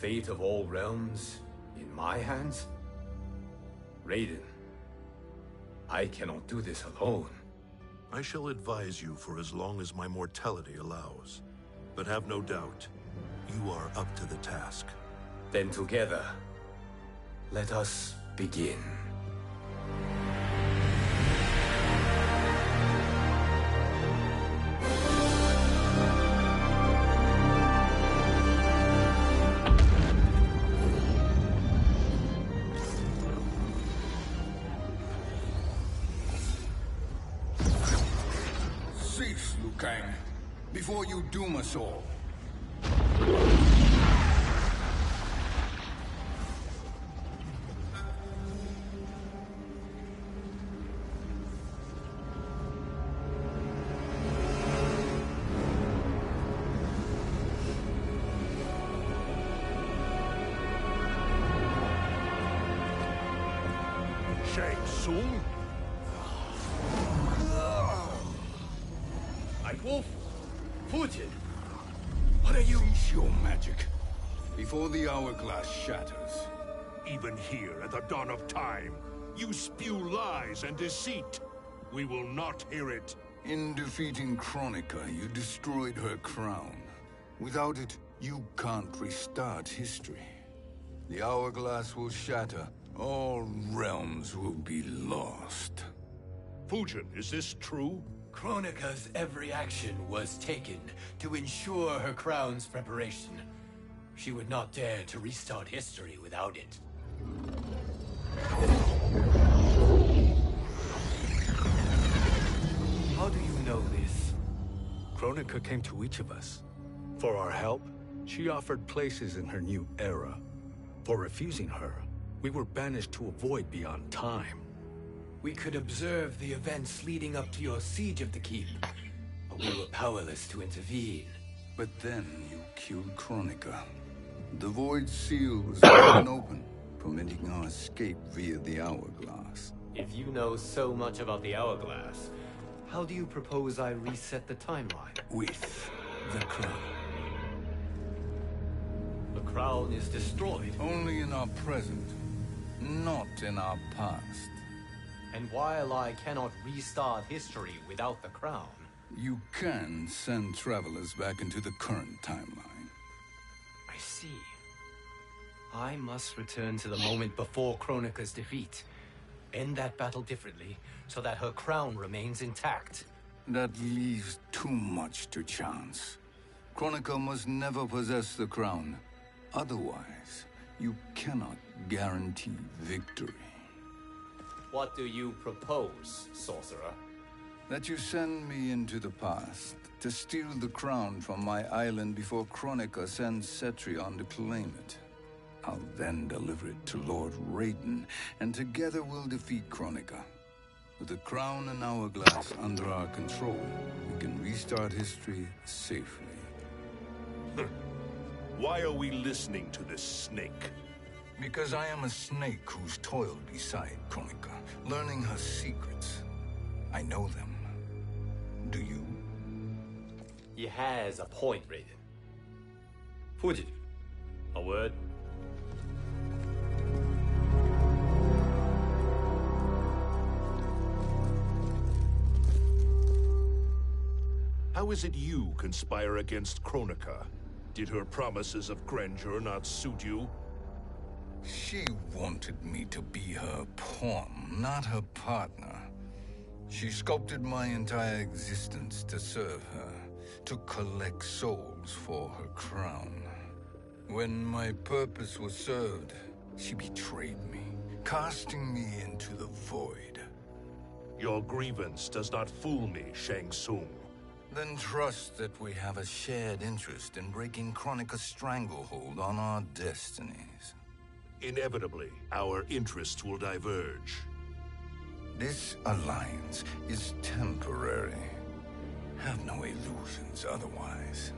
Fate of all realms in my hands? Raiden, I cannot do this alone. I shall advise you for as long as my mortality allows. But have no doubt, you are up to the task. Then together, let us begin. Cease, Liu Kang, before you doom us all. Shang Tsung? Wolf? Fujin? What are you? Cease your magic, before the hourglass shatters. Even here at the dawn of time, you spew lies and deceit. We will not hear it. In defeating Kronika, you destroyed her crown. Without it, you can't restart history. The hourglass will shatter. All realms will be lost. Fujin, is this true? Kronika's every action was taken to ensure her crown's preparation. She would not dare to restart history without it. How do you know this? Kronika came to each of us. For our help, she offered places in her new era. For refusing her, we were banished to a void beyond time. We could observe the events leading up to your siege of the keep, but we were powerless to intervene. But then you killed Kronika. The void seal was broken open, permitting our escape via the hourglass. If you know so much about the hourglass, how do you propose I reset the timeline? With the crown. The crown is destroyed. Only in our present, not in our past. And while I cannot restart history without the crown... You can send travelers back into the current timeline. I see. I must return to the moment before Kronika's defeat. End that battle differently, so that her crown remains intact. That leaves too much to chance. Kronika must never possess the crown. Otherwise, you cannot guarantee victory. What do you propose, sorcerer? That you send me into the past to steal the crown from my island before Kronika sends Cetrion to claim it. I'll then deliver it to Lord Raiden, and together we'll defeat Kronika. With the crown and hourglass under our control, we can restart history safely. Why are we listening to this snake? Because I am a snake who's toiled beside Kronika, learning her secrets. I know them. Do you? He has a point, Raiden. Fujin, a word? How is it you conspire against Kronika? Did her promises of grandeur not suit you? She wanted me to be her pawn, not her partner. She sculpted my entire existence to serve her, to collect souls for her crown. When my purpose was served, she betrayed me, casting me into the void. Your grievance does not fool me, Shang Tsung. Then trust that we have a shared interest in breaking Kronika's stranglehold on our destinies. Inevitably, our interests will diverge. This alliance is temporary. Have no illusions otherwise.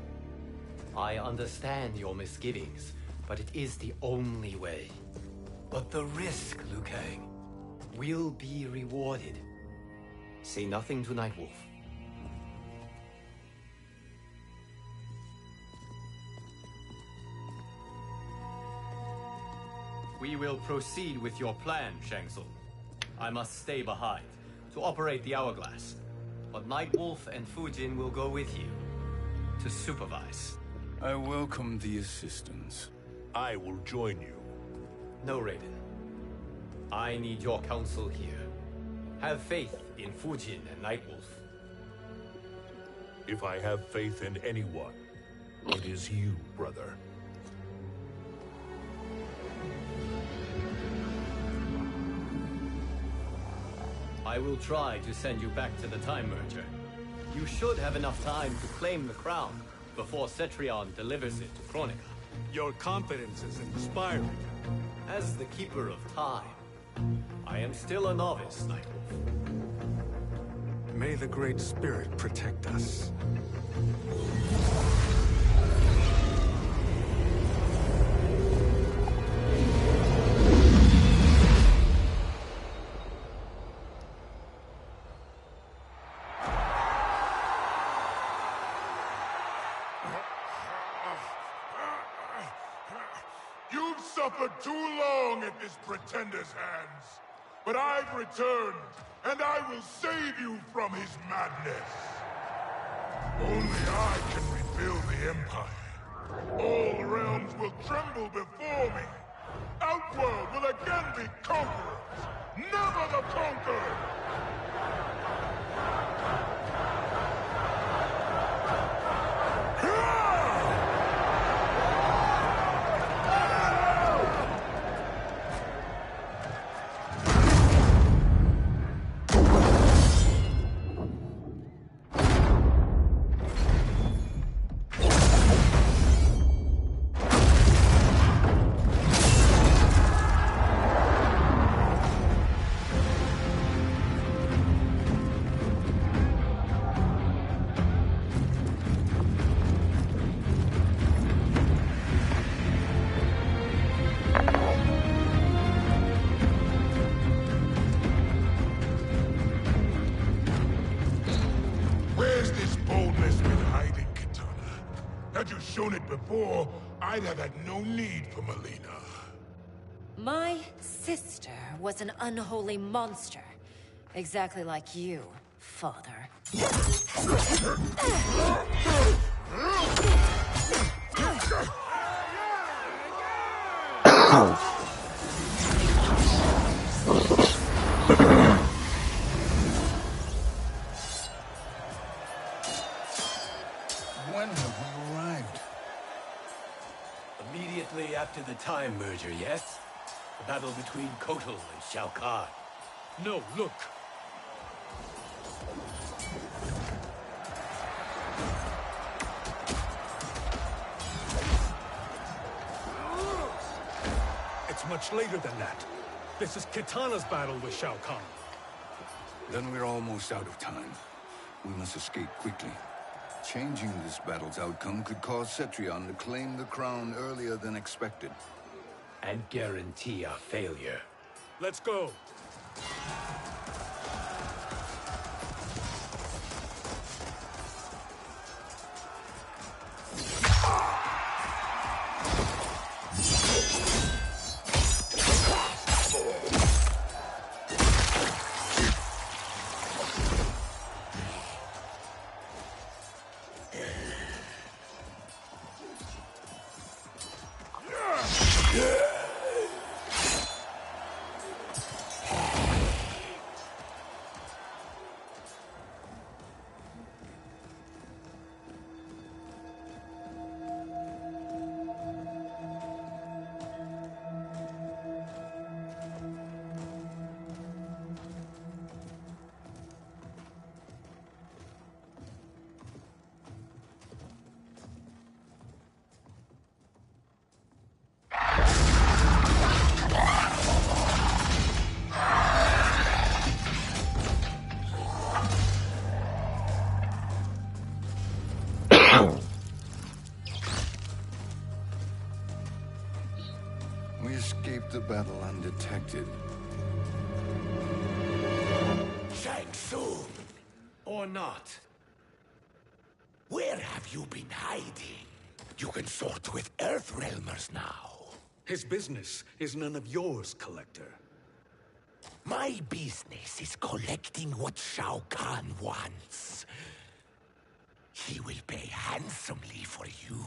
I understand your misgivings, but it is the only way. But the risk, Liu Kang, will be rewarded. Say nothing to Nightwolf. We will proceed with your plan, Shang Tsung. I must stay behind to operate the hourglass. But Nightwolf and Fujin will go with you to supervise. I welcome the assistance. I will join you. No, Raiden. I need your counsel here. Have faith in Fujin and Nightwolf. If I have faith in anyone, it is you, brother. I will try to send you back to the Time Merger. You should have enough time to claim the crown before Cetrion delivers it to Kronika. Your confidence is inspiring. As the Keeper of Time, I am still a novice, Nightwolf. May the Great Spirit protect us. You've suffered too long at this pretender's hands. But I've returned, and I will save you from his madness. Only I can rebuild the Empire. All realms will tremble before me. Outworld will again be conquerors, never the conquered! Had you shown it before, I'd have had no need for Melina. My sister was an unholy monster. Exactly like you, father. When have we arrived? Immediately after the Time Merger, yes? The battle between Kotal and Shao Kahn. No, look. It's much later than that. This is Kitana's battle with Shao Kahn. Then we're almost out of time. We must escape quickly. Changing this battle's outcome could cause Cetrion to claim the crown earlier than expected. And guarantee our failure. Let's go. We escaped the battle undetected. Shang Tsung! Or not. Where have you been hiding? You can sort with Earthrealmers now. His business is none of yours, Collector. My business is collecting what Shao Kahn wants. He will pay handsomely for you.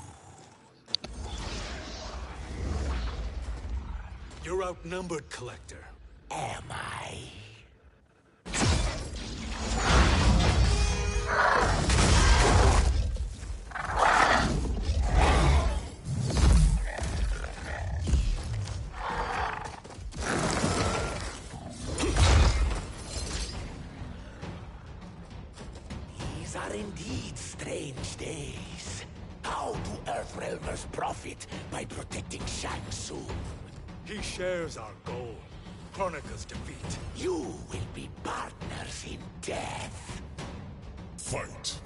You're outnumbered, Collector. Am I? These are indeed strange days. How do Earthrealmers profit by protecting Shang Tsung? He shares our goal. Kronika's defeat. You will be partners in death. Fight.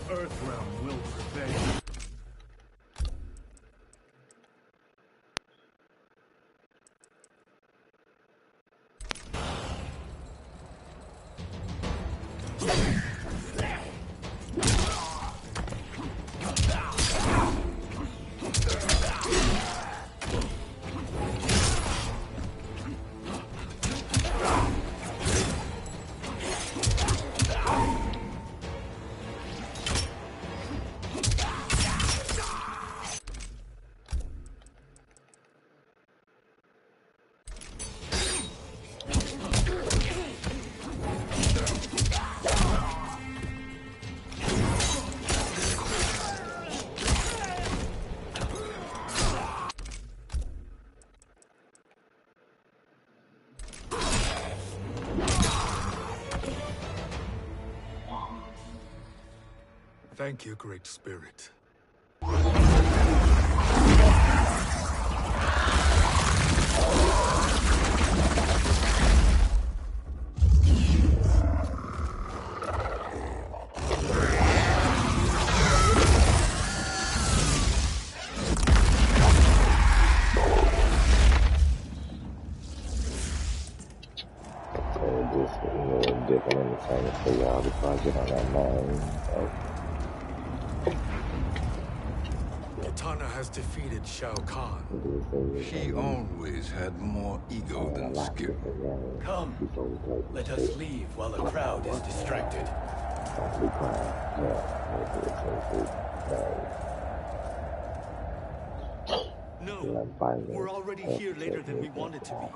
Earthrealm will prevail. Thank you, Great Spirit. Just different entertainment for y'all before I get on that main. Kitana has defeated Shao Kahn. He always had more ego than skill. Come, let us leave while the crowd is distracted. No, we're already here later than we wanted to be.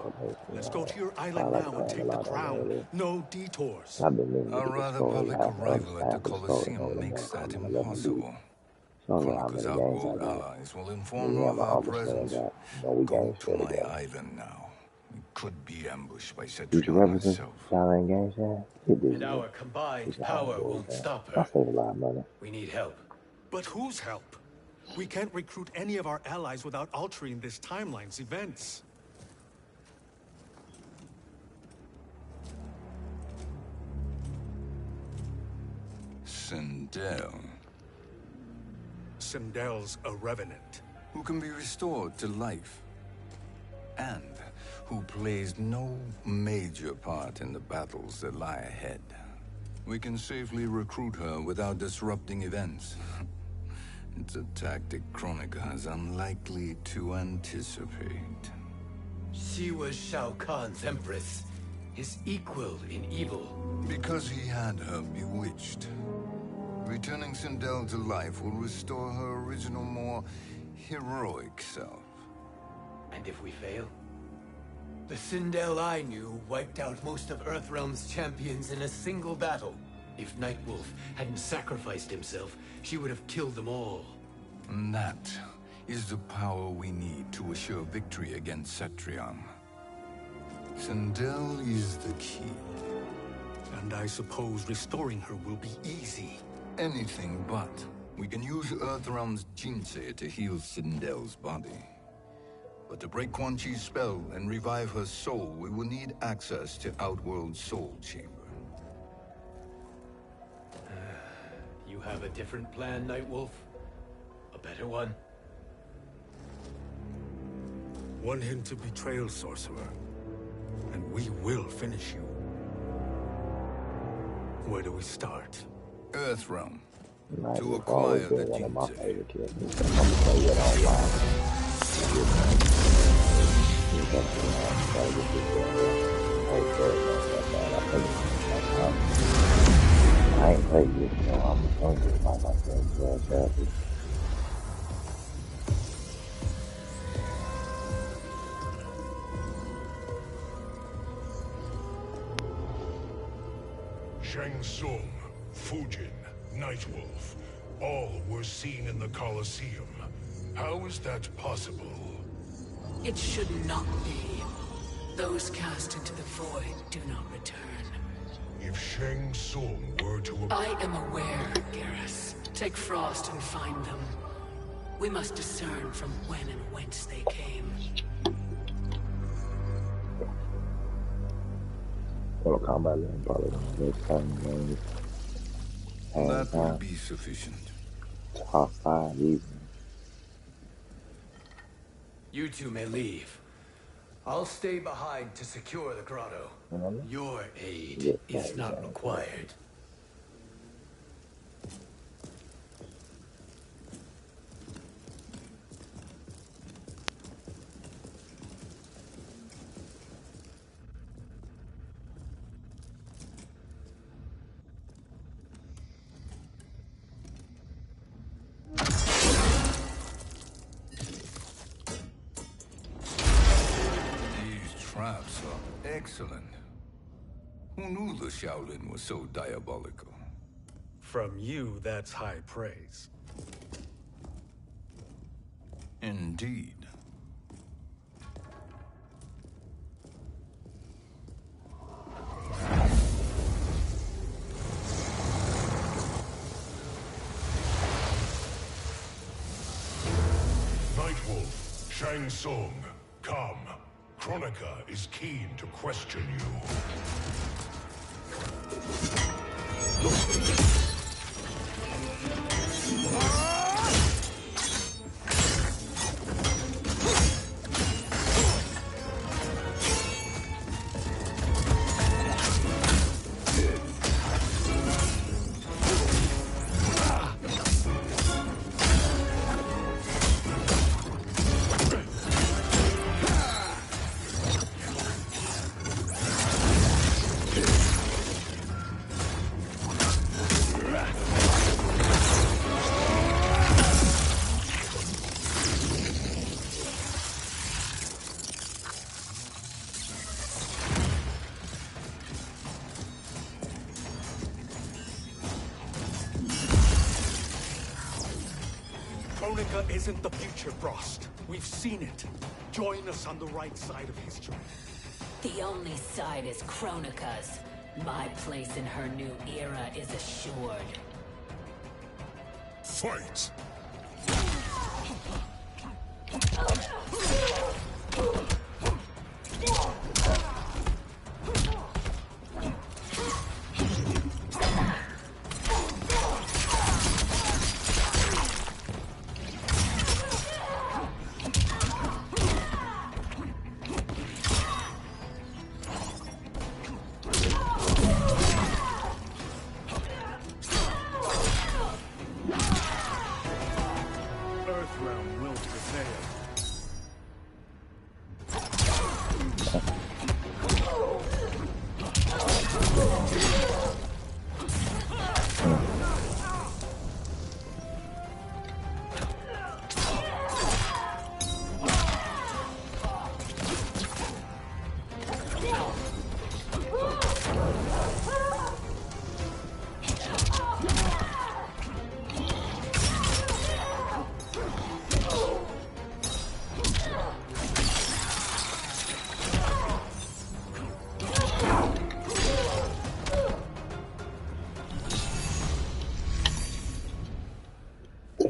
Let's go to your island now and take the crown. No detours. A rather public arrival at the Colosseum makes that impossible. Kronika's outworld allies will inform her of our presence. Go to my island now. We could be ambushed by Cetrion herself. And our combined power won't stop her. We need help. But whose help? We can't recruit any of our allies without altering this timeline's events. Sindel, Sindel's a revenant. who can be restored to life, and who plays no major part in the battles that lie ahead. We can safely recruit her without disrupting events. It's a tactic Kronika is unlikely to anticipate. She was Shao Kahn's empress. his equal in evil. Because he had her bewitched. Returning Sindel to life will restore her original, more heroic self. And if we fail? The Sindel I knew wiped out most of Earthrealm's champions in a single battle. If Nightwolf hadn't sacrificed himself, she would have killed them all. And that is the power we need to assure victory against Cetrion. Sindel is the key. And I suppose restoring her will be easy. Anything but. We can use Earthrealm's Jinsei to heal Sindel's body. But to break Quan Chi's spell and revive her soul, we will need access to Outworld's Soul Chamber. You have a different plan, Nightwolf? A better one? Want him to betray Sorcerer, and we will finish you. Where do we start? Earthrealm. Night To Wolf acquire always the been one of my Jinsei. favorite characters. I'm gonna play it online. You got to try to get this done. Oh, sorry about that. I think I ain't played this, so I'm going to find myself therapy. Shang Tsung, Fujin, Nightwolf, all were seen in the Colosseum. How is that possible? It should not be. Those cast into the void do not return. If Shang Tsung were to... I am aware, Garrus. Take Frost and find them. We must discern from when and whence they came. Mortal Kombat is probably one of those fun games. That will be sufficient. Top 5 even. You two may leave. I'll stay behind to secure the grotto. Your aid is not required. Traps are excellent. Who knew the Shaolin was so diabolical? From you, that's high praise. Indeed. Nightwolf, Shang Tsung, come. Kronika is keen to question you. Kronika isn't the future, Frost. We've seen it. Join us on the right side of history. The only side is Kronika's. My place in her new era is assured. Fight! Earthrealm will prevail.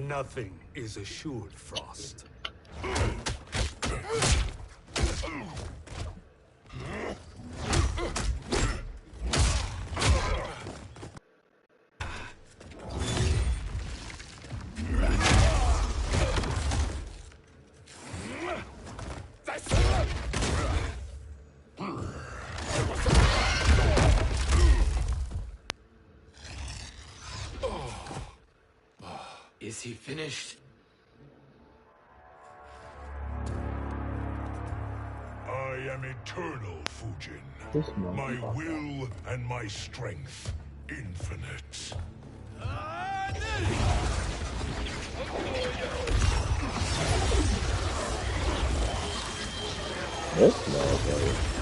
Nothing is assured, Frost. Is he finished? I am eternal, This Fujin. man My fuck. will and my strength infinite. This motherfucker.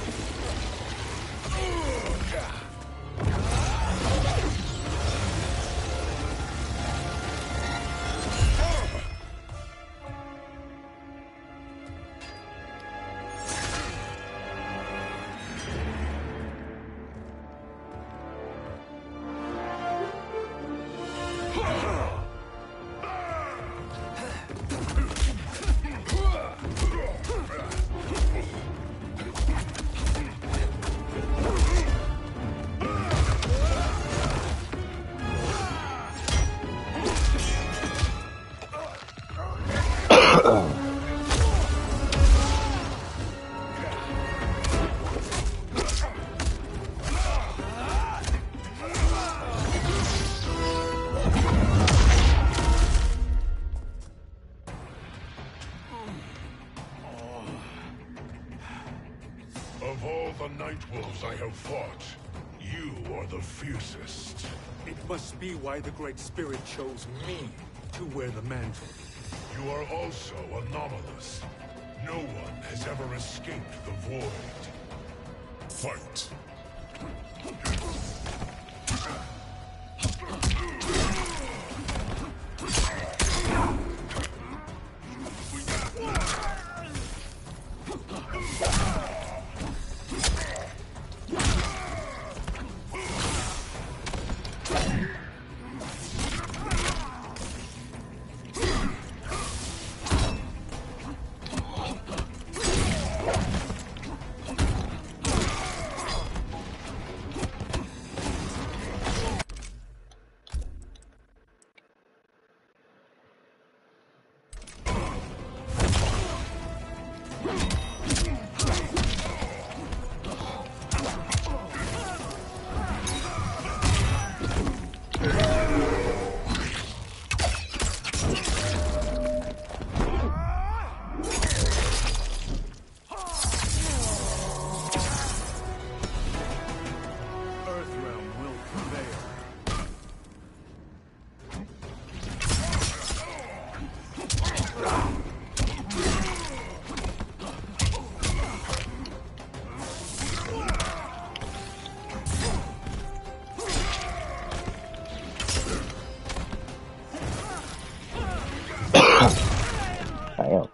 Of all the Nightwolves I have fought, you are the fiercest. It must be why the Great Spirit chose me to wear the mantle. You are also anomalous. No one has ever escaped the void. Fight! Earthrealm will prevail. Damn.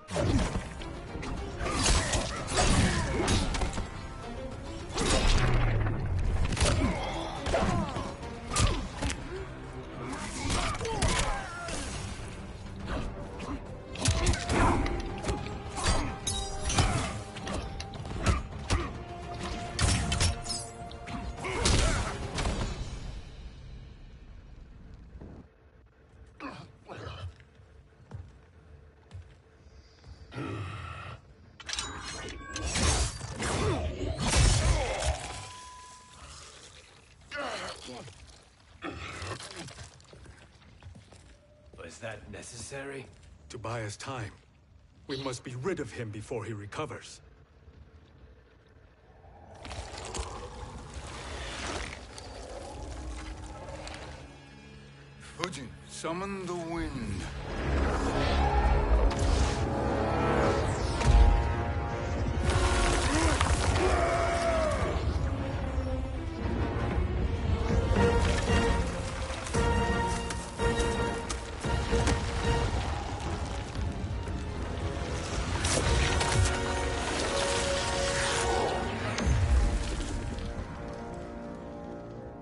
Was that necessary? To buy us time. We must be rid of him before he recovers. Fujin, summon the wind.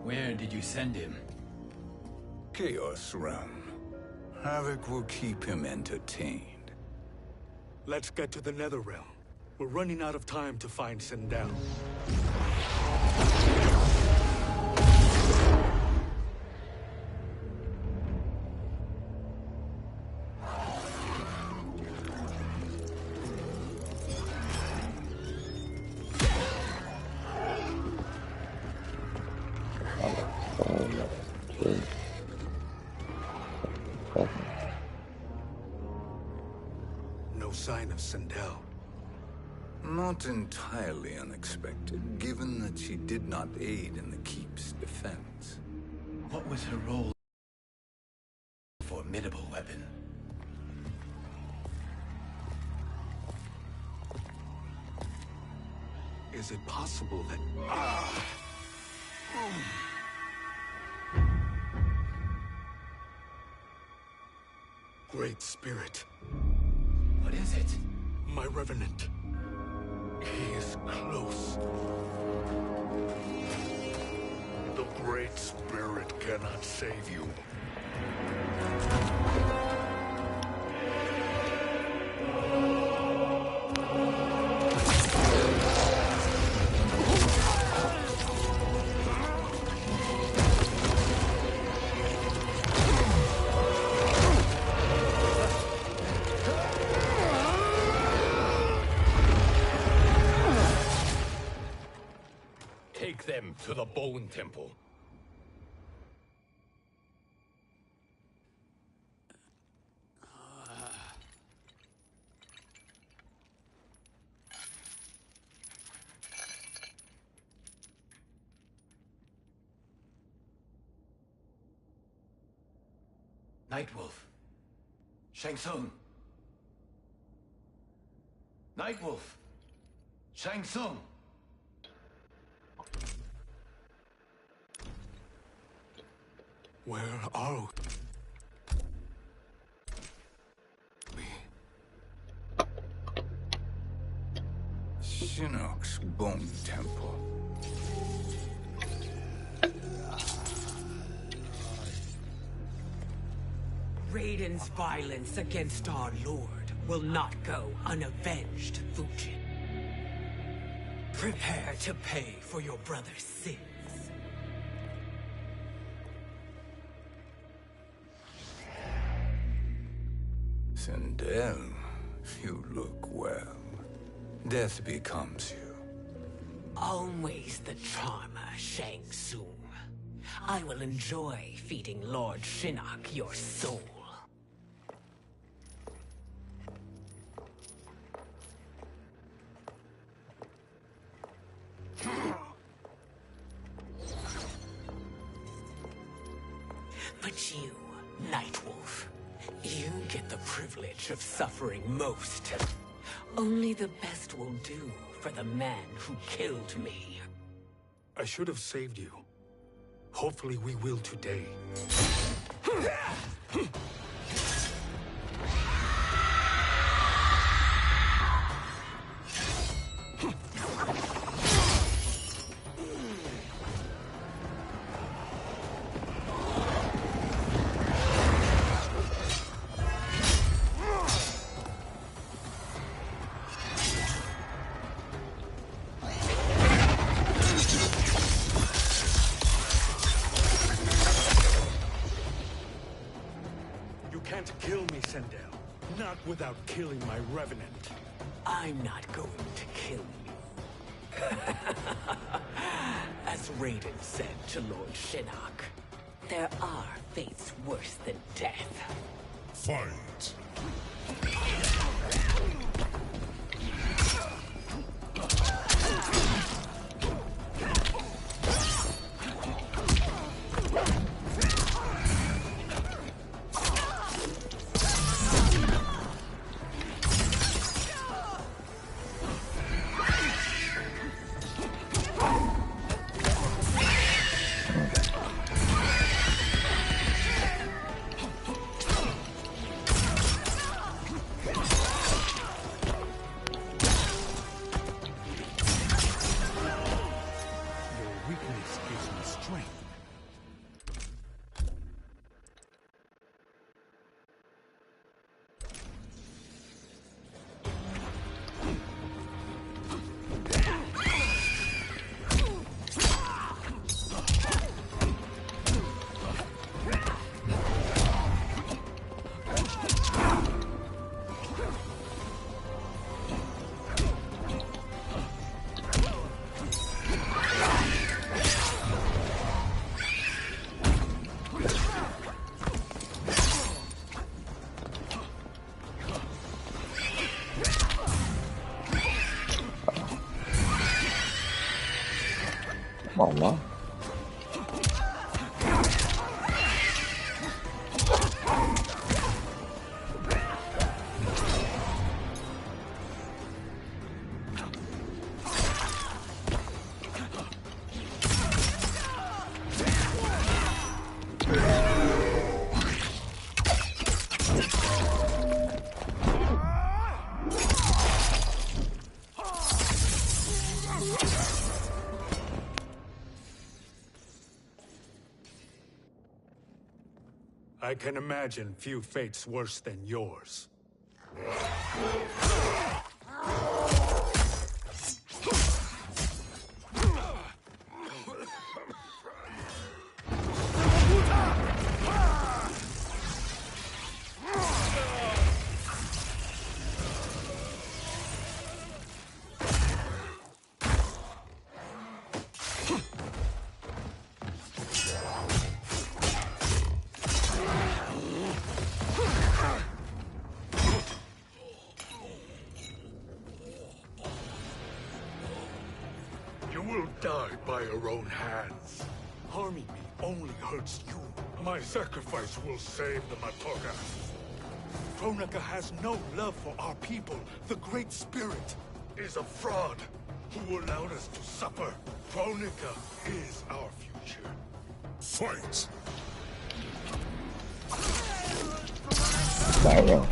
Where did you send him? Chaos Realm. Havoc will keep him entertained. Let's get to the Netherrealm. We're running out of time to find Sindel. No sign of Sindel. Not entirely unexpected, given that she did not aid in the Keep's defense. What was her role? Formidable weapon. Is it possible that... Great Spirit. What is it? My Revenant. He is close. The Great Spirit cannot save you. Take them to the Bone Temple. Nightwolf. Shang Tsung. Nightwolf. Shang Tsung. Where are we? Shinnok's Bone Temple. Raiden's violence against our Lord will not go unavenged, Fujin. Prepare to pay for your brother's sins. Sindel, you look well. Death becomes you. Always the charmer, Shang Tsung. I will enjoy feeding Lord Shinnok your soul. But you, Nightwolf, you get the privilege of suffering most. Only the best will do for the man who killed me. I should have saved you. Hopefully we will today. Without killing my Revenant. I'm not going to kill you. As Raiden said to Lord Shinnok, there are fates worse than death. Fight! Calma. I can imagine few fates worse than yours. You will die by your own hands. Harming me only hurts you. My sacrifice will save the Matoga. Kronika has no love for our people. The Great Spirit is a fraud who allowed us to suffer. Kronika is our future. Fight! Barrel.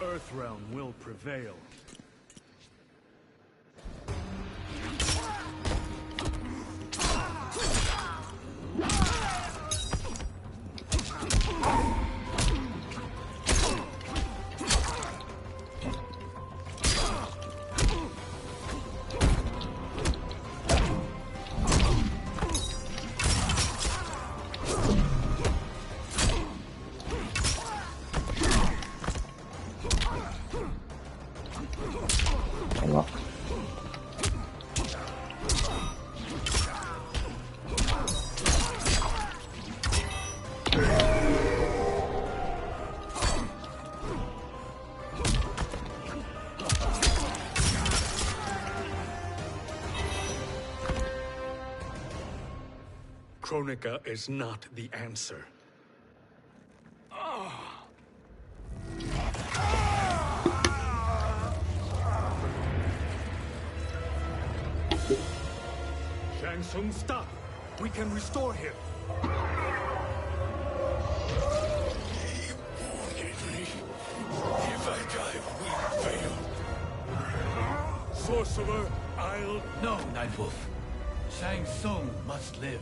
Earthrealm will prevail. Kronika is not the answer. Shang Tsung, stop! We can restore him! If I die, we fail. Sorcerer, I'll... No, Nightwolf. Shang Tsung must live.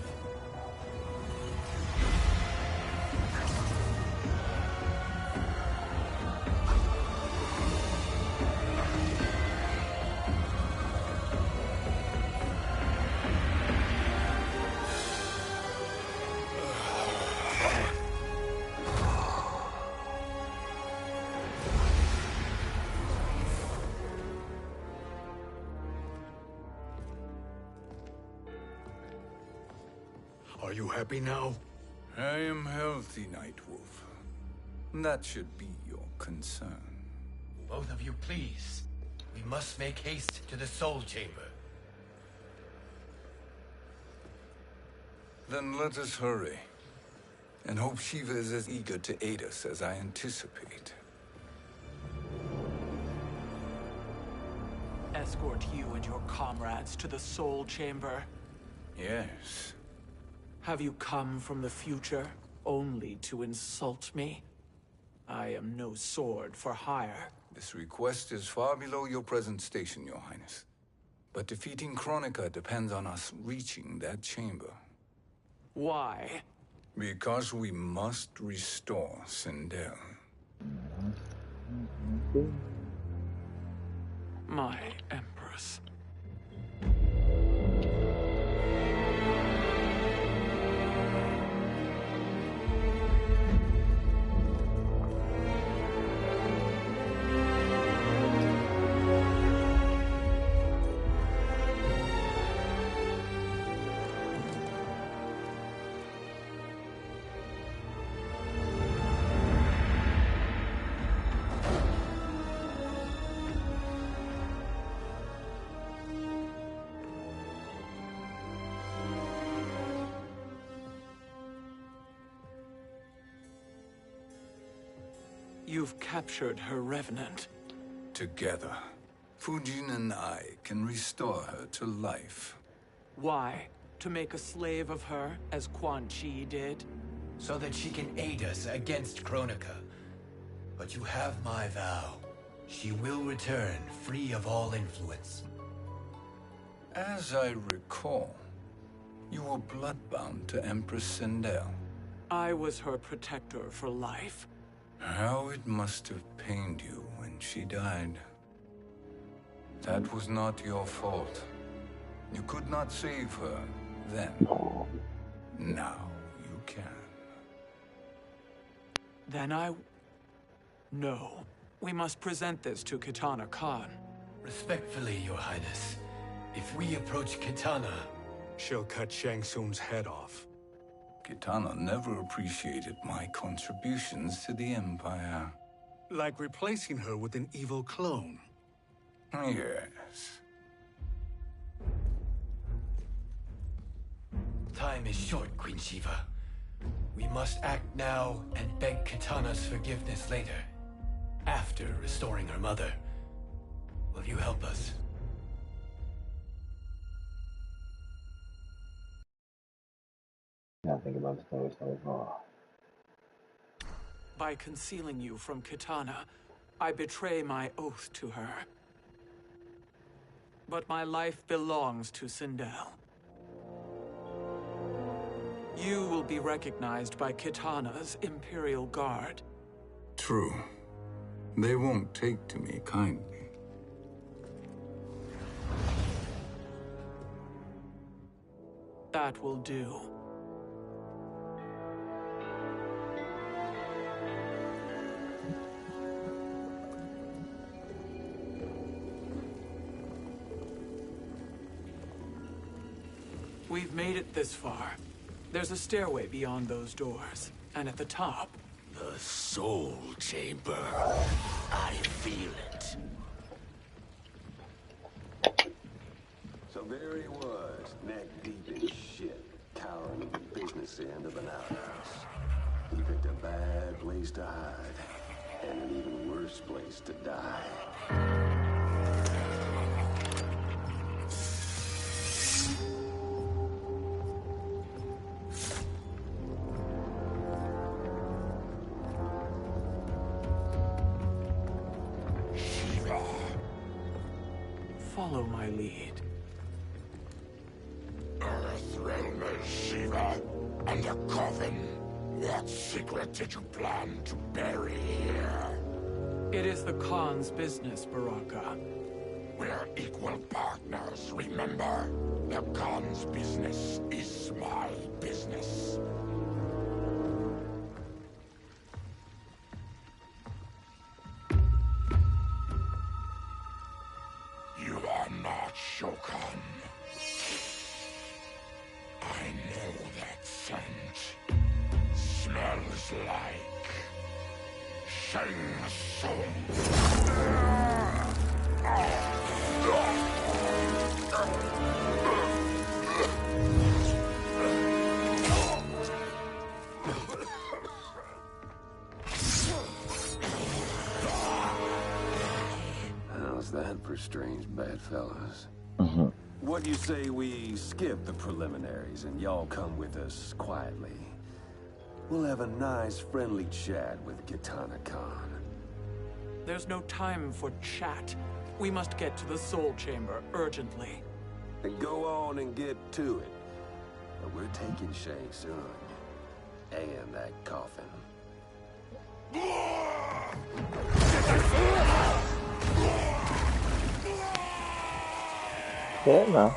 Are you happy now? I am healthy, Nightwolf. That should be your concern. Both of you, please. We must make haste to the Soul Chamber. Then let us hurry. And hope Shiva is as eager to aid us as I anticipate. Escort you and your comrades to the Soul Chamber. Yes. Have you come from the future only to insult me? I am no sword for hire. This request is far below your present station, Your Highness. But defeating Kronika depends on us reaching that chamber. Why? Because we must restore Sindel. my Empress. You've captured her revenant. Together, Fujin and I can restore her to life. Why? To make a slave of her, as Quan Chi did? So that she can aid us against Kronika. But you have my vow. She will return free of all influence. As I recall, you were bloodbound to Empress Sindel. I was her protector for life. How it must have pained you when she died. That was not your fault. You could not save her then. Now you can. Then No. We must present this to Kitana Khan. Respectfully, Your Highness, if we approach Kitana, she'll cut Shang Tsung's head off. Kitana never appreciated my contributions to the Empire. Like replacing her with an evil clone. Yes. Time is short, Queen Shiva. We must act now and beg Kitana's forgiveness later. After restoring her mother. Will you help us? I think about the story so far. By concealing you from Kitana, I betray my oath to her. But my life belongs to Sindel. You will be recognized by Kitana's Imperial Guard. True. They won't take to me kindly. That will do. We've made it this far. There's a stairway beyond those doors, and at the top... The Soul Chamber. I feel it. So there he was, neck deep in shit, cowering at the business end of an outhouse. He picked a bad place to hide, and an even worse place to die. Follow my lead. Earthrealm is Shiva, and the coffin. What secret did you plan to bury here? It is the Khan's business, Baraka. We're equal partners, remember? The Khan's business is my business. You are not Shokan. I know that scent. Smells like Shang Tsung. How's that for strange bedfellows? What do you say we skip the preliminaries and y'all come with us quietly? We'll have a nice, friendly chat with Kitana Khan. There's no time for chat. We must get to the Soul Chamber urgently. Then go on and get to it. But we're taking Shang Tsung. And that coffin. Yeah, man.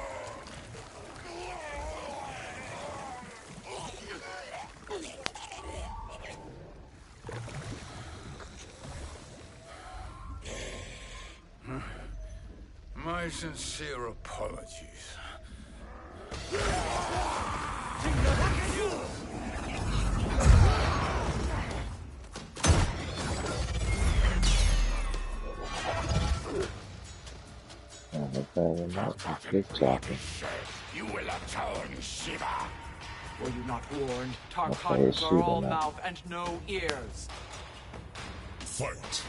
My sincere apologies. You will atone, Shiva. Were you not warned? Okay, Tarkatans are all Shiva now. mouth and no ears. Fight.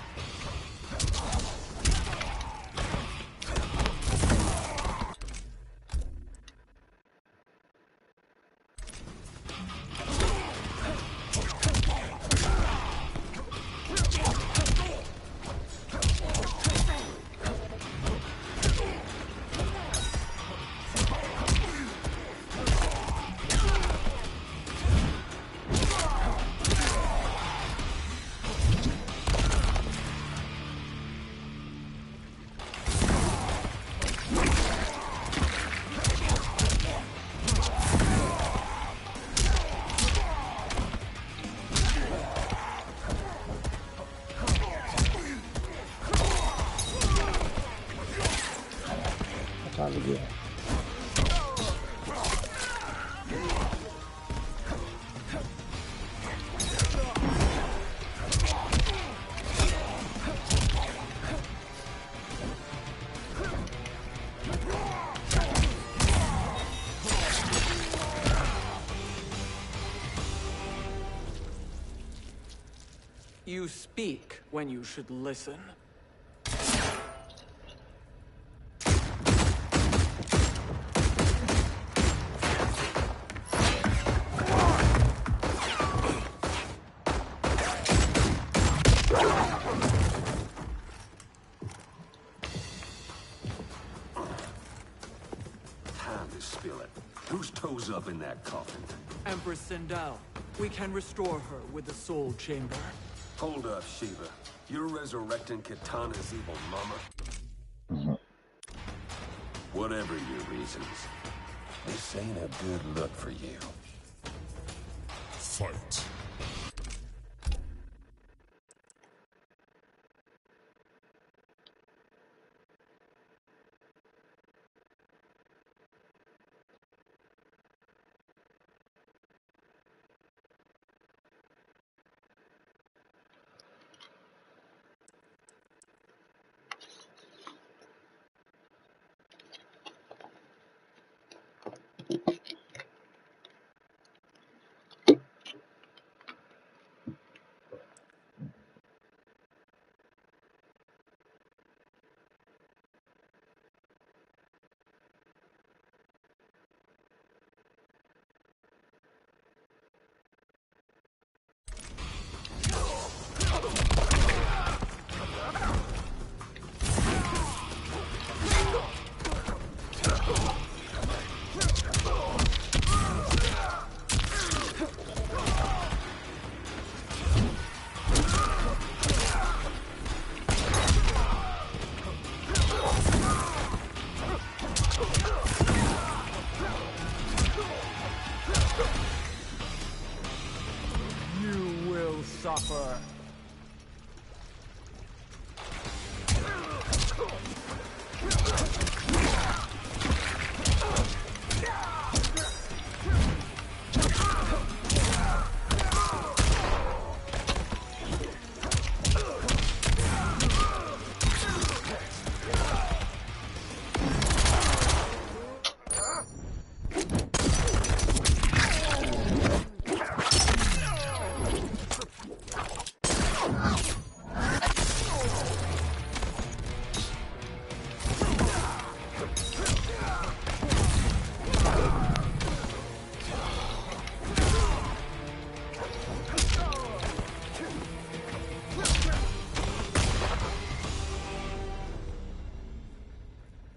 Time to get. You speak when you should listen. Time to spill it. Whose toes up in that coffin? Empress Sindel. We can restore her with the soul chamber. Hold up, Shiva. You're resurrecting Kitana's evil mama? Whatever your reasons, this ain't a good look for you. Fight. You will suffer.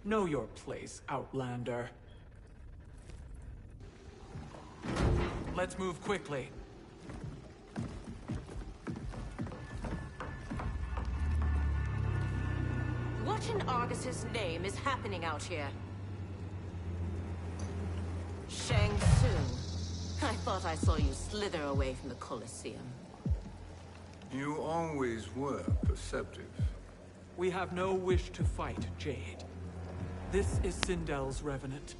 Know your place, Outlander. Let's move quickly. What in Argus's name is happening out here? thought I saw you slither away from the Colosseum. You always were perceptive. We have no wish to fight, Jade. This is Sindel's revenant.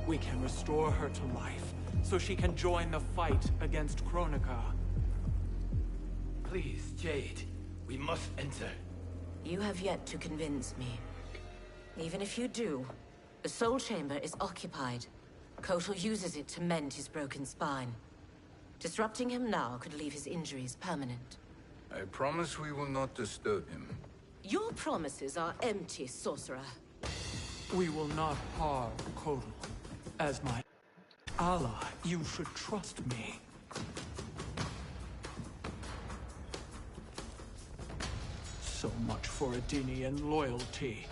We can restore her to life, so she can join the fight against Kronika. Please, Jade. We must enter. You have yet to convince me. Even if you do, the Soul Chamber is occupied. Kotal uses it to mend his broken spine. Disrupting him now could leave his injuries permanent. I promise we will not disturb him. Your promises are empty, sorcerer. We will not harm Kotal. As my ally, you should trust me. So much for Adenian loyalty.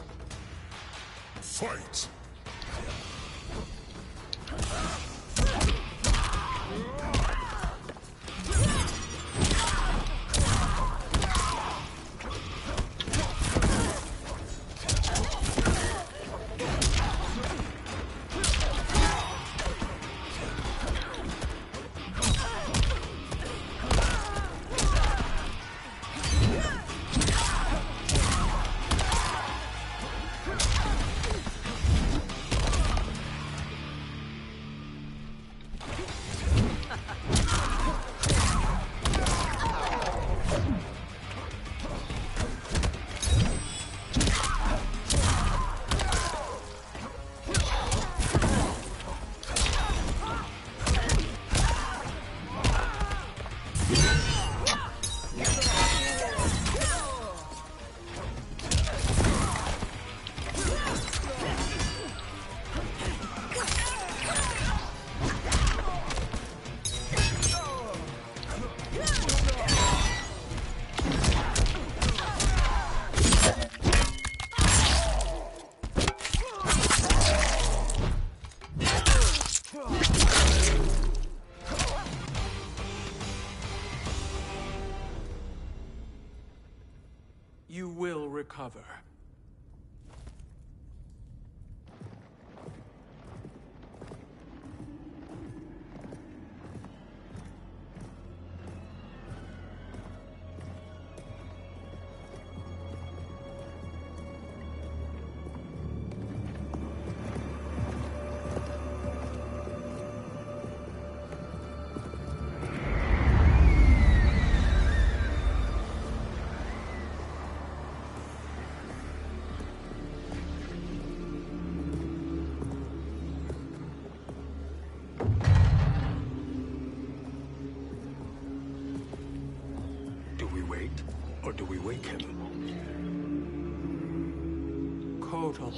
Fight! You will recover. Or do we wake him? Kotal.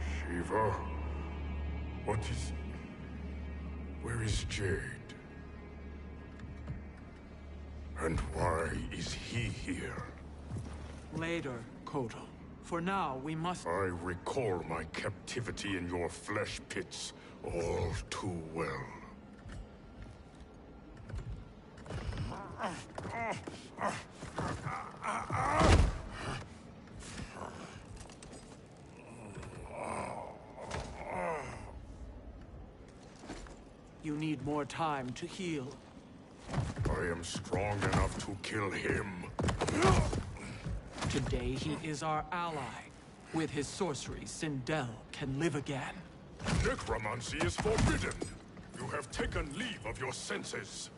Shiva? What is... Where is Jade? And why is he here? Later, Kotal. For now, we must... I recall my captivity in your flesh pits all too well. You need more time to heal. I am strong enough to kill him. Today he is our ally. With his sorcery, Sindel can live again. Necromancy is forbidden. You have taken leave of your senses.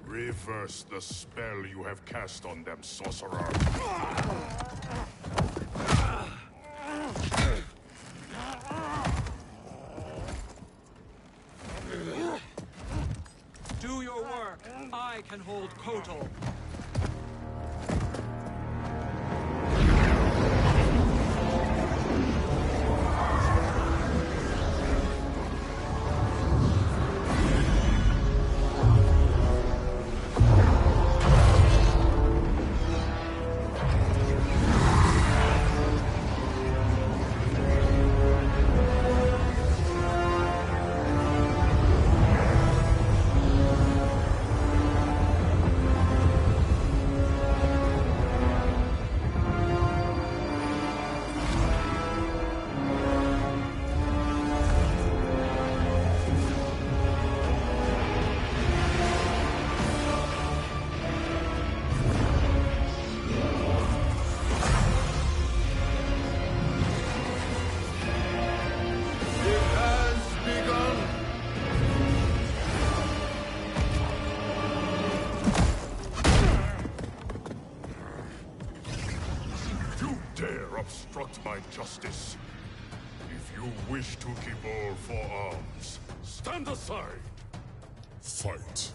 Reverse the spell you have cast on them, sorcerer. Do your work. I can hold Kotal. dare obstruct my justice? If you wish to Kibor for arms, stand aside! Fight.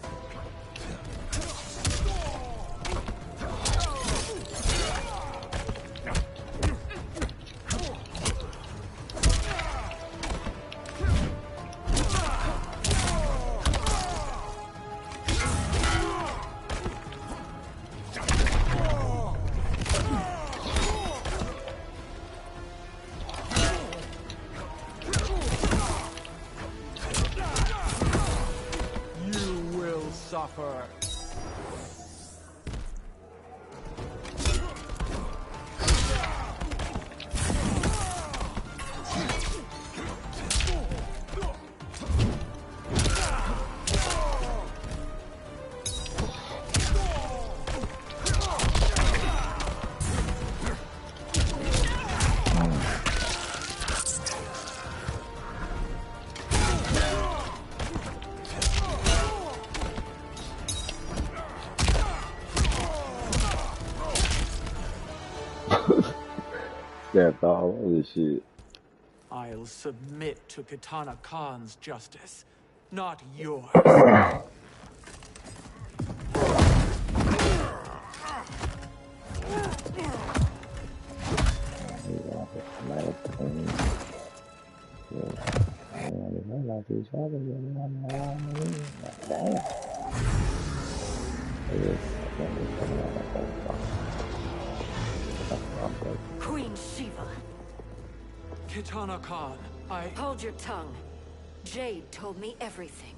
Suffer. That's all other shit. I'll submit to Kitana Khan's justice, not yours. Queen Shiva. Kitana Khan, Hold your tongue. Jade told me everything.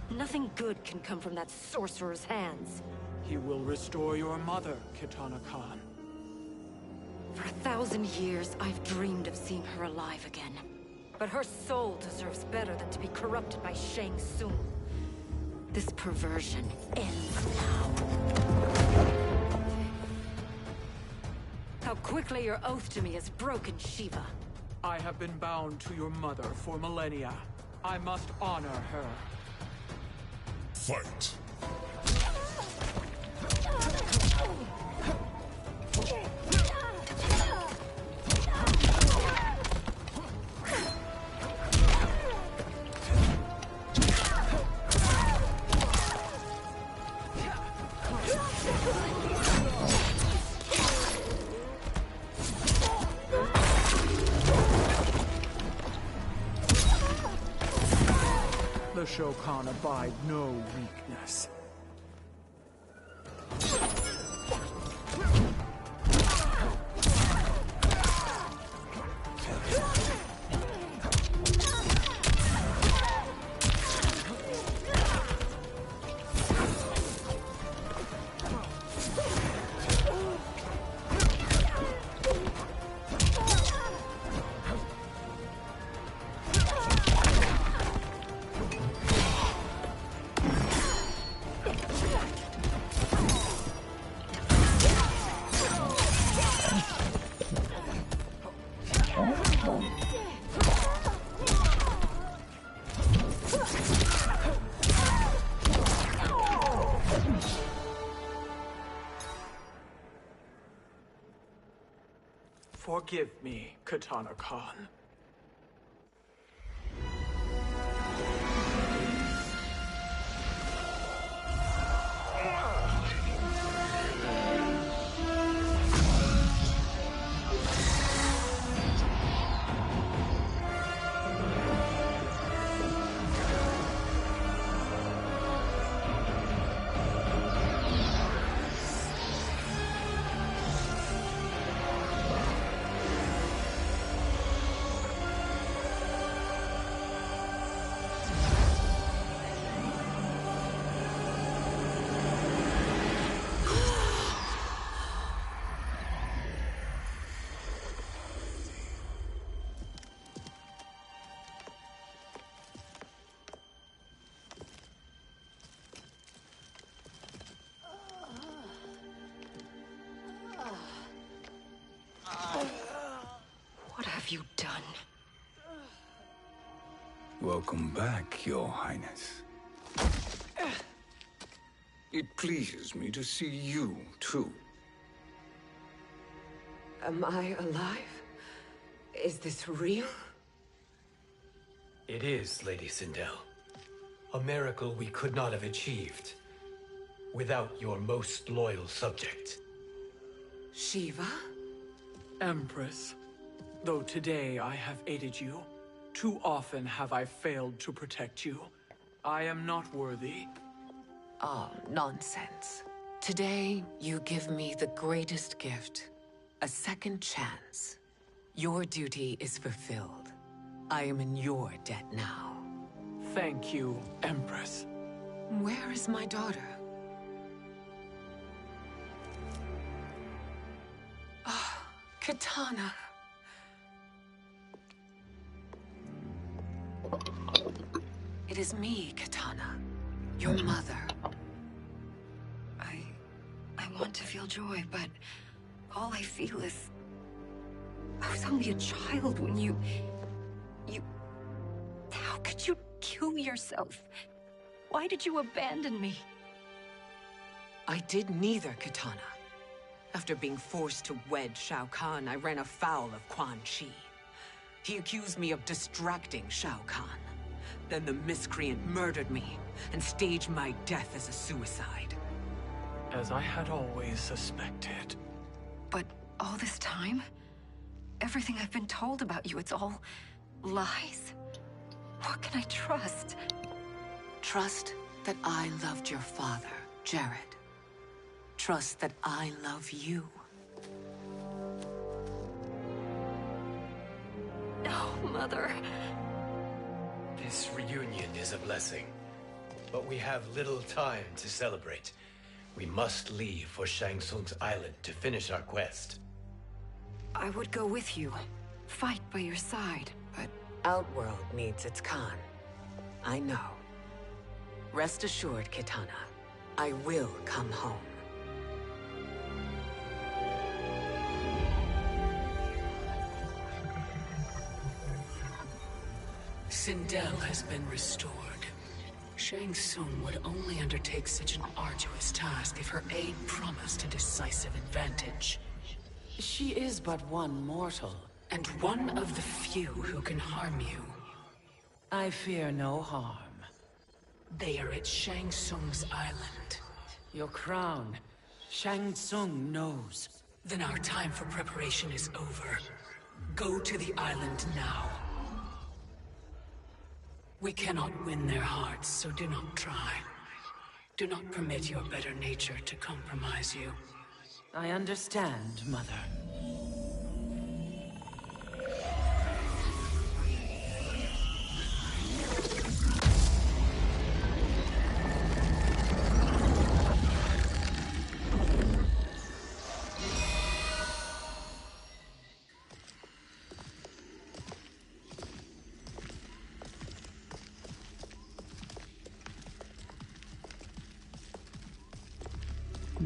Nothing good can come from that sorcerer's hands. He will restore your mother, Kitana Khan. For 1,000 years, I've dreamed of seeing her alive again. But her soul deserves better than to be corrupted by Shang Tsung. This perversion ends now. How quickly your oath to me has broken, Shiva. I have been bound to your mother for millennia. I must honor her. Fight. The Shokan abide no weakness. Forgive me, Kitana Khan. What have you done? Welcome back, Your Highness. It pleases me to see you, too. Am I alive? Is this real? It is, Lady Sindel. A miracle we could not have achieved without your most loyal subject. Shiva? Empress, though today I have aided you, too often have I failed to protect you. I am not worthy. Oh, nonsense. Today, you give me the greatest gift. A second chance. Your duty is fulfilled. I am in your debt now. Thank you, Empress. Where is my daughter? Ah, Katana. It is me, Katana. Your mother. I want to feel joy, but all I feel is... I was only a child when you... How could you kill yourself? Why did you abandon me? I did neither, Katana. After being forced to wed Shao Kahn, I ran afoul of Quan Chi. He accused me of distracting Shao Kahn. Then the miscreant murdered me and staged my death as a suicide. As I had always suspected. But all this time? Everything I've been told about you, it's all lies? What can I trust? Trust that I loved your father, Jared. Trust that I love you. No, Mother. This reunion is a blessing, but we have little time to celebrate. We must leave for Shang Tsung's island to finish our quest. I would go with you, fight by your side, but... Outworld needs its Khan. I know. Rest assured, Kitana. I will come home. Sindel has been restored. Shang Tsung would only undertake such an arduous task if her aid promised a decisive advantage. She is but one mortal, and one of the few who can harm you. I fear no harm. They are at Shang Tsung's island. Your crown. Shang Tsung knows. Then our time for preparation is over. Go to the island now. We cannot win their hearts, so do not try. Do not permit your better nature to compromise you. I understand, Mother.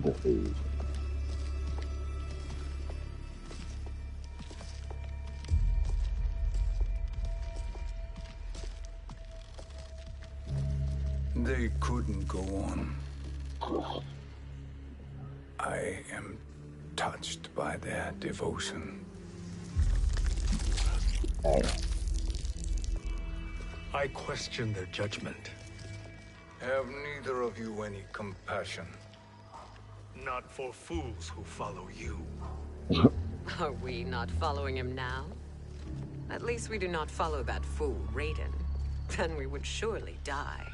Defeat. They couldn't go on. I am touched by their devotion. I question their judgment. Have neither of you any compassion? Not for fools who follow you. Are we not following him now? At least we do not follow that fool, Raiden. Then we would surely die.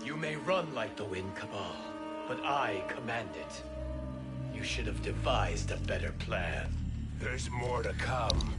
You may run like the wind, Cabal, but I command it. You should have devised a better plan. There's more to come.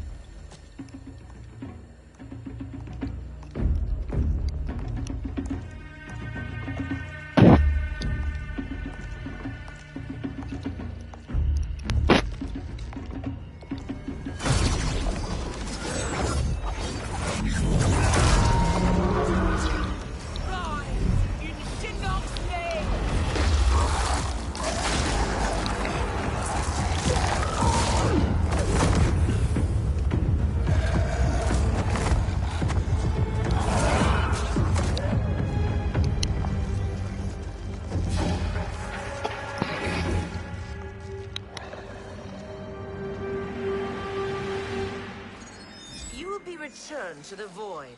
return to the void.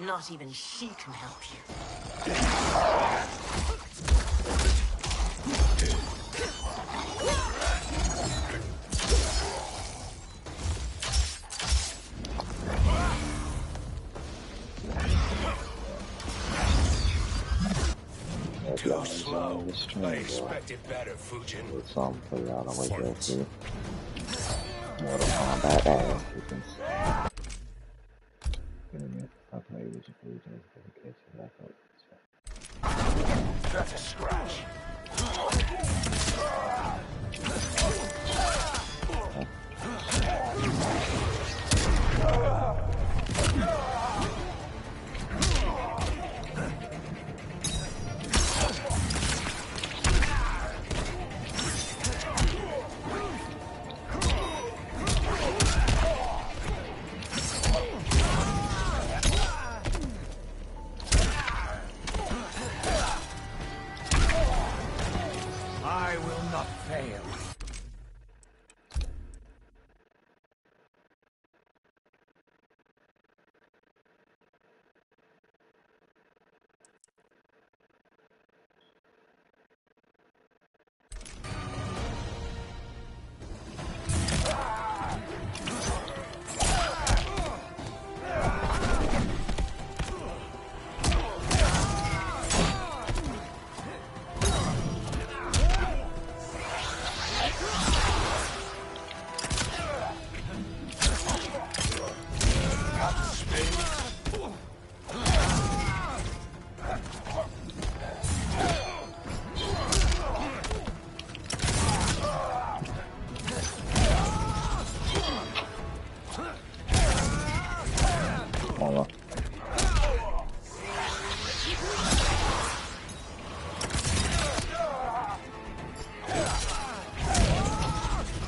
Not even she can help you. Too slow. I expected better, Fujin. With some for y'all to wake up to. Mortal Kombat ass. I'll play with you for you to catch you back up. That's a scratch. I will not fail.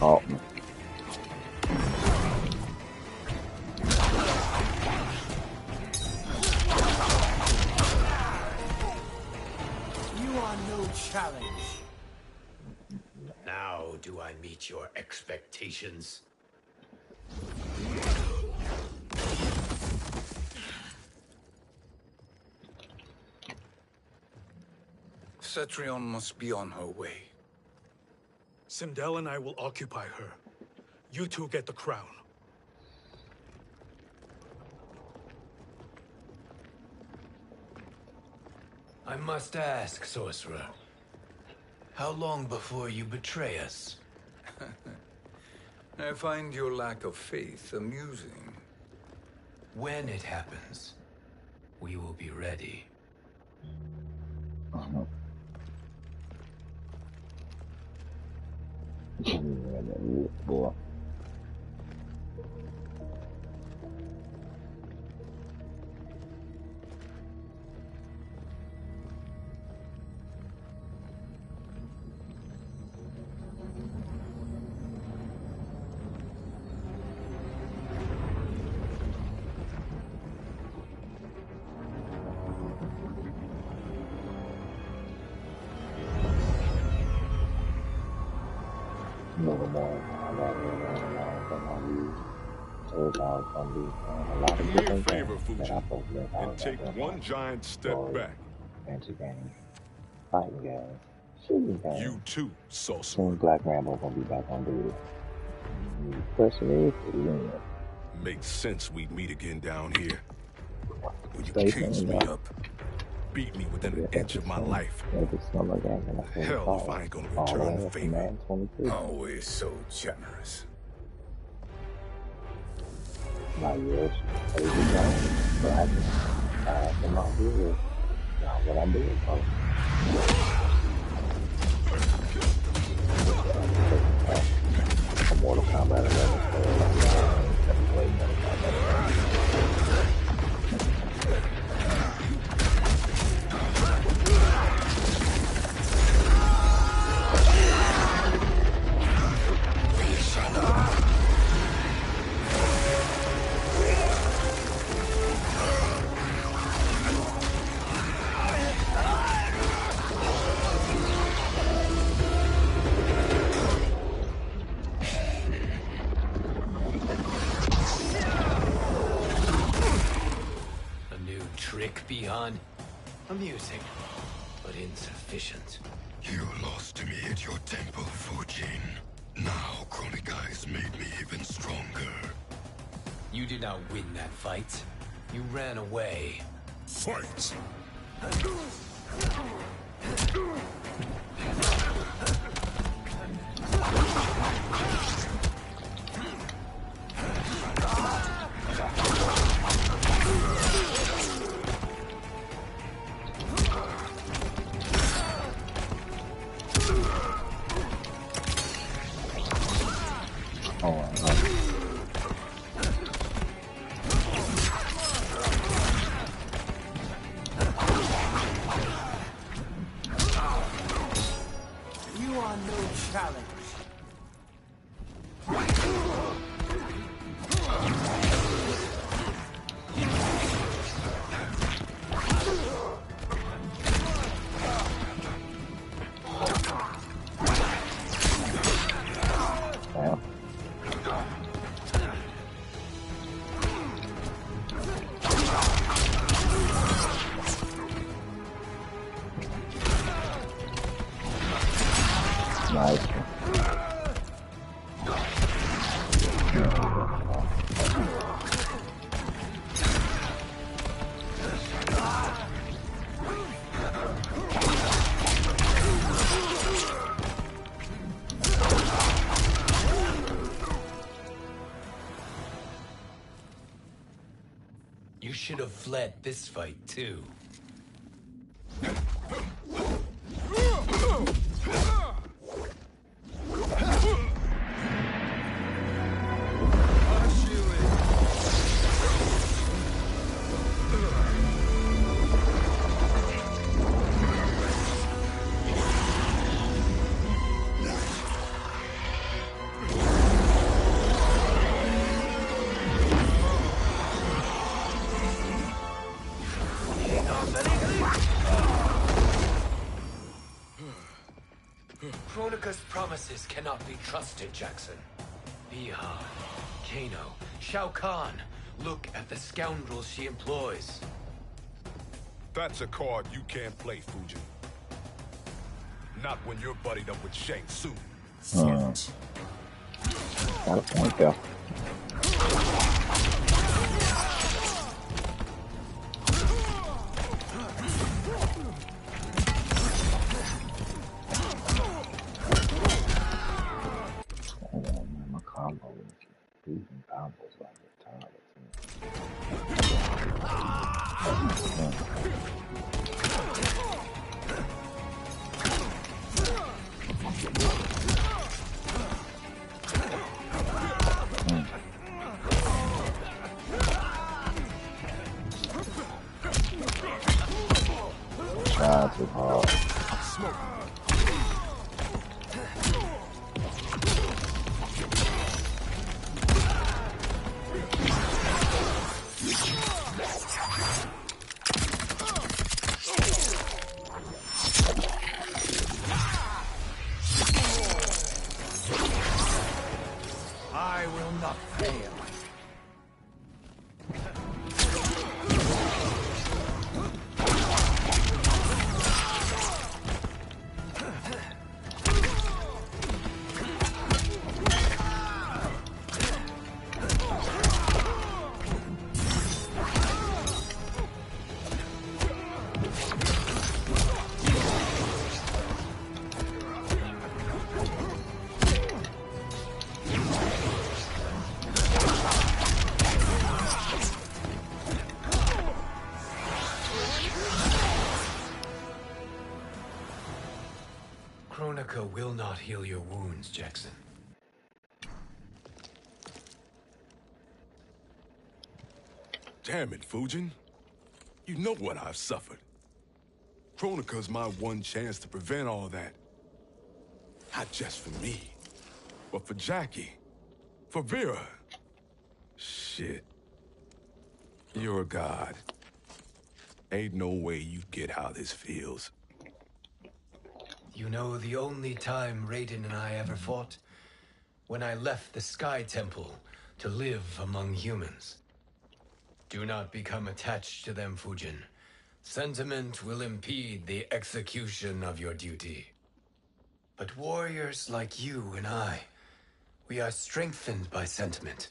Caught me. You are no challenge. Now do I meet your expectations? Cetrion must be on her way. Sindel and I will occupy her. You two get the crown. I must ask, sorcerer. How long before you betray us? I find your lack of faith amusing. When it happens, we will be ready. Boy. Little more Do me a favor, Fuji, and take one giant step back. Fancy games, fighting games, shooting games. You too, sorcerer. Soon Black Rambo gonna be back on duty. The question is, who Makes sense we'd meet again down here. Will you Stay case tuned, me y'all. up? Beat me within an inch of my life. Hell if I ain't gonna return the favor. Always so generous. My years, crazy games, but I come out here. Not what I'm doing, folks. Mortal Kombat 11. Amusing, but insufficient. You lost to me at your temple, Fujin. Now Kronika has made me even stronger. You did not win that fight. You ran away. Fight! You are no challenge. Nice. You should have fled this fight, too. Kronika's promises cannot be trusted, Jackson. Biha, Kano, Shao Kahn. Look at the scoundrels she employs. That's a card you can't play, Fujin. Not when you're buddied up with Shang Tsung. Got a point there. My combo is beating combos like try too hard. I will not fail. Kronika will not heal your wounds, Jackson. Damn it, Fujin. You know what I've suffered. Kronika's my one chance to prevent all that. Not just for me, but for Jackie, for Vera. Shit. You're a god. Ain't no way you get how this feels. You know the only time Raiden and I ever fought? When I left the Sky Temple to live among humans. Do not become attached to them, Fujin. Sentiment will impede the execution of your duty. But warriors like you and I, we are strengthened by sentiment.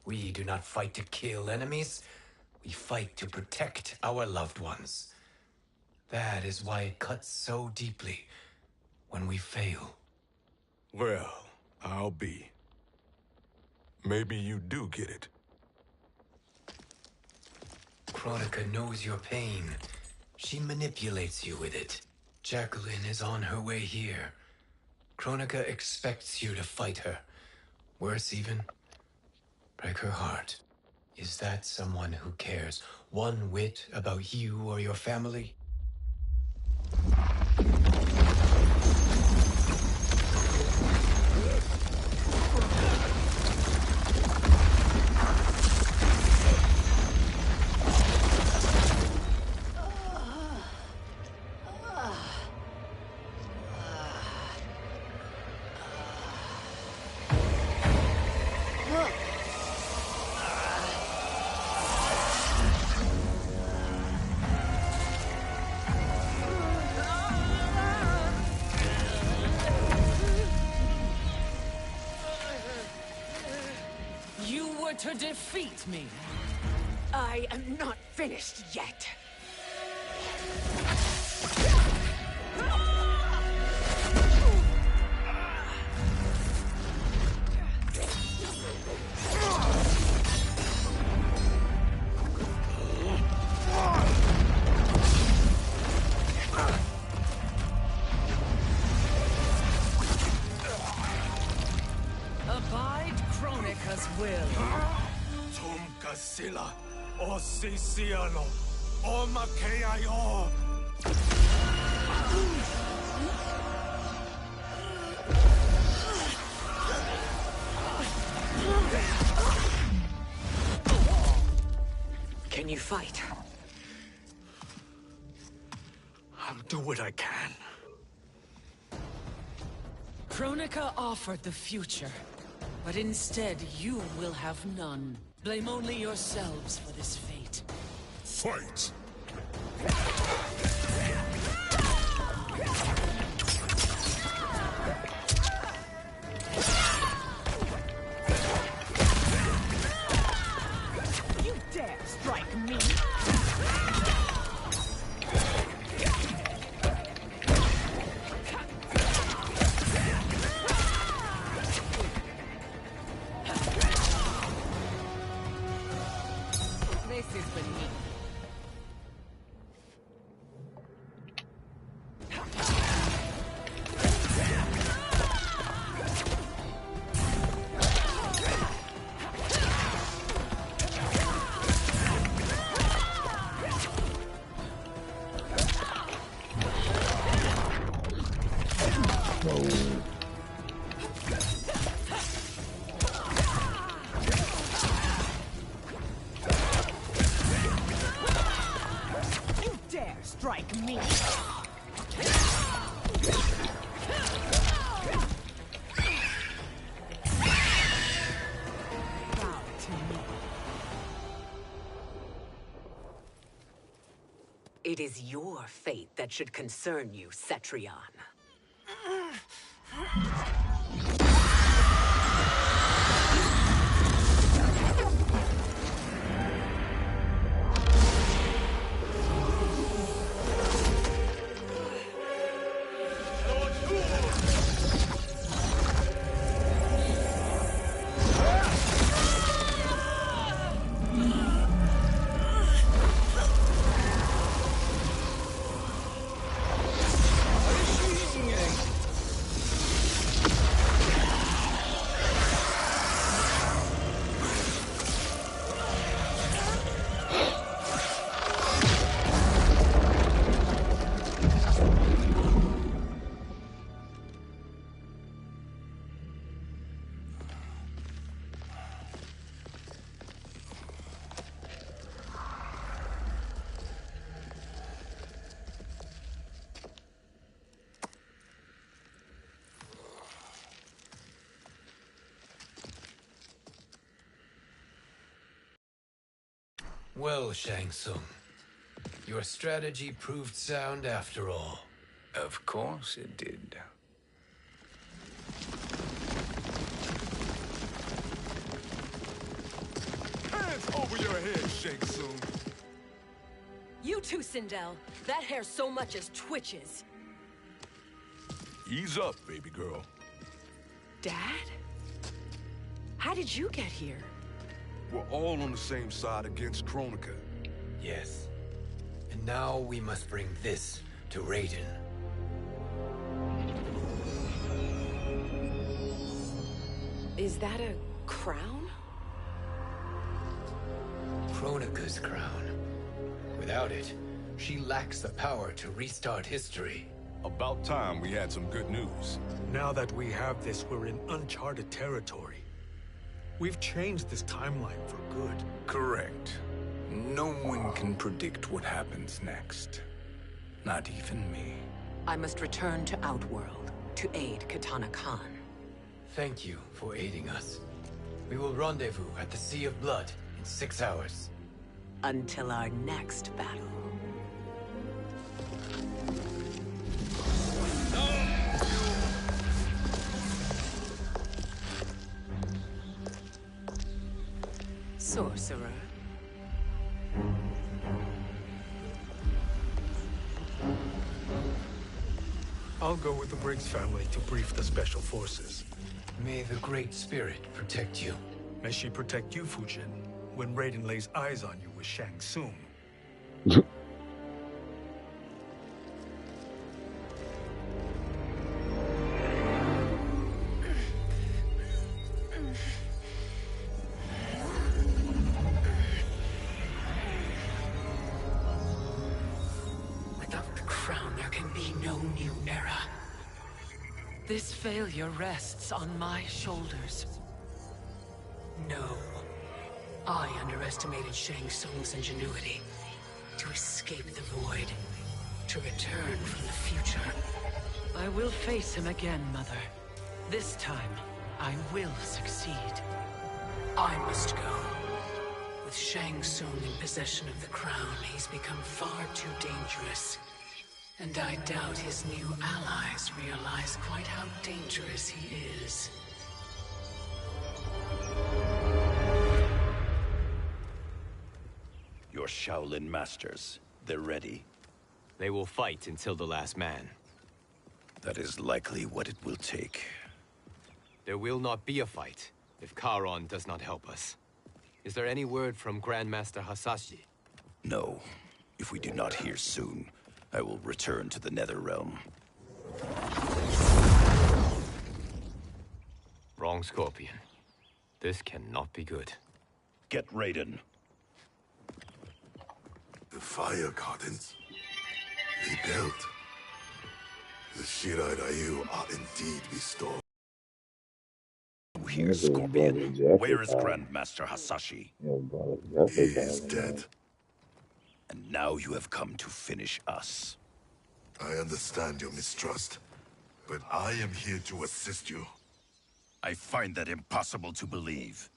We do not fight to kill enemies. We fight to protect our loved ones. That is why it cuts so deeply when we fail. Well, I'll be. Maybe you do get it. Kronika knows your pain. She manipulates you with it. Jacqueline is on her way here. Kronika expects you to fight her. Worse even, break her heart. Is that someone who cares one whit about you or your family? To defeat me. I am not finished yet. Abide Kronika's will. Sila, o Sisialo, o Makeayo. Can you fight? I'll do what I can. Kronika offered the future, but instead you will have none. Blame only yourselves for this fate. Fight! You dare strike me? This is beneath. Strike me! Bow to me. It is your fate that should concern you, Cetrion. Well, Shang Tsung, Your strategy proved sound after all. Of course it did. Hands over your head, Shang Tsung. You too, Sindel. That hair so much as twitches. Ease up, baby girl. Dad? How did you get here? We're all on the same side against Kronika. Yes. And now we must bring this to Raiden. Is that a crown? Kronika's crown. Without it, she lacks the power to restart history. About time we had some good news. Now that we have this, we're in uncharted territory. We've changed this timeline for good. Correct. No one can predict what happens next. Not even me. I must return to Outworld to aid Kitana Khan. Thank you for aiding us. We will rendezvous at the Sea of Blood in 6 hours. Until our next battle. Sorcerer. I'll go with the Briggs family to brief the Special Forces. May the Great Spirit protect you. May she protect you, Fujin, when Raiden lays eyes on you with Shang Tsung. Without the crown, there can be no new era. This failure rests on my shoulders. No. I underestimated Shang Tsung's ingenuity. To escape the void. To return from the future. I will face him again, Mother. This time, I will succeed. I must go. With Shang Tsung in possession of the crown, he's become far too dangerous. And I doubt his new allies realize quite how dangerous he is. Your Shaolin masters, they're ready. They will fight until the last man. That is likely what it will take. There will not be a fight if Charon does not help us. Is there any word from Grandmaster Hasashi? No. If we do not hear soon, I will return to the Netherrealm. Wrong, Scorpion. This cannot be good. Get Raiden. The Fire Gardens. Rebuilt. The Shirai Ryu are indeed restored. Here, Scorpion. Where is Grandmaster Hasashi? He is dead. And now you have come to finish us. I understand your mistrust, but I am here to assist you. I find that impossible to believe.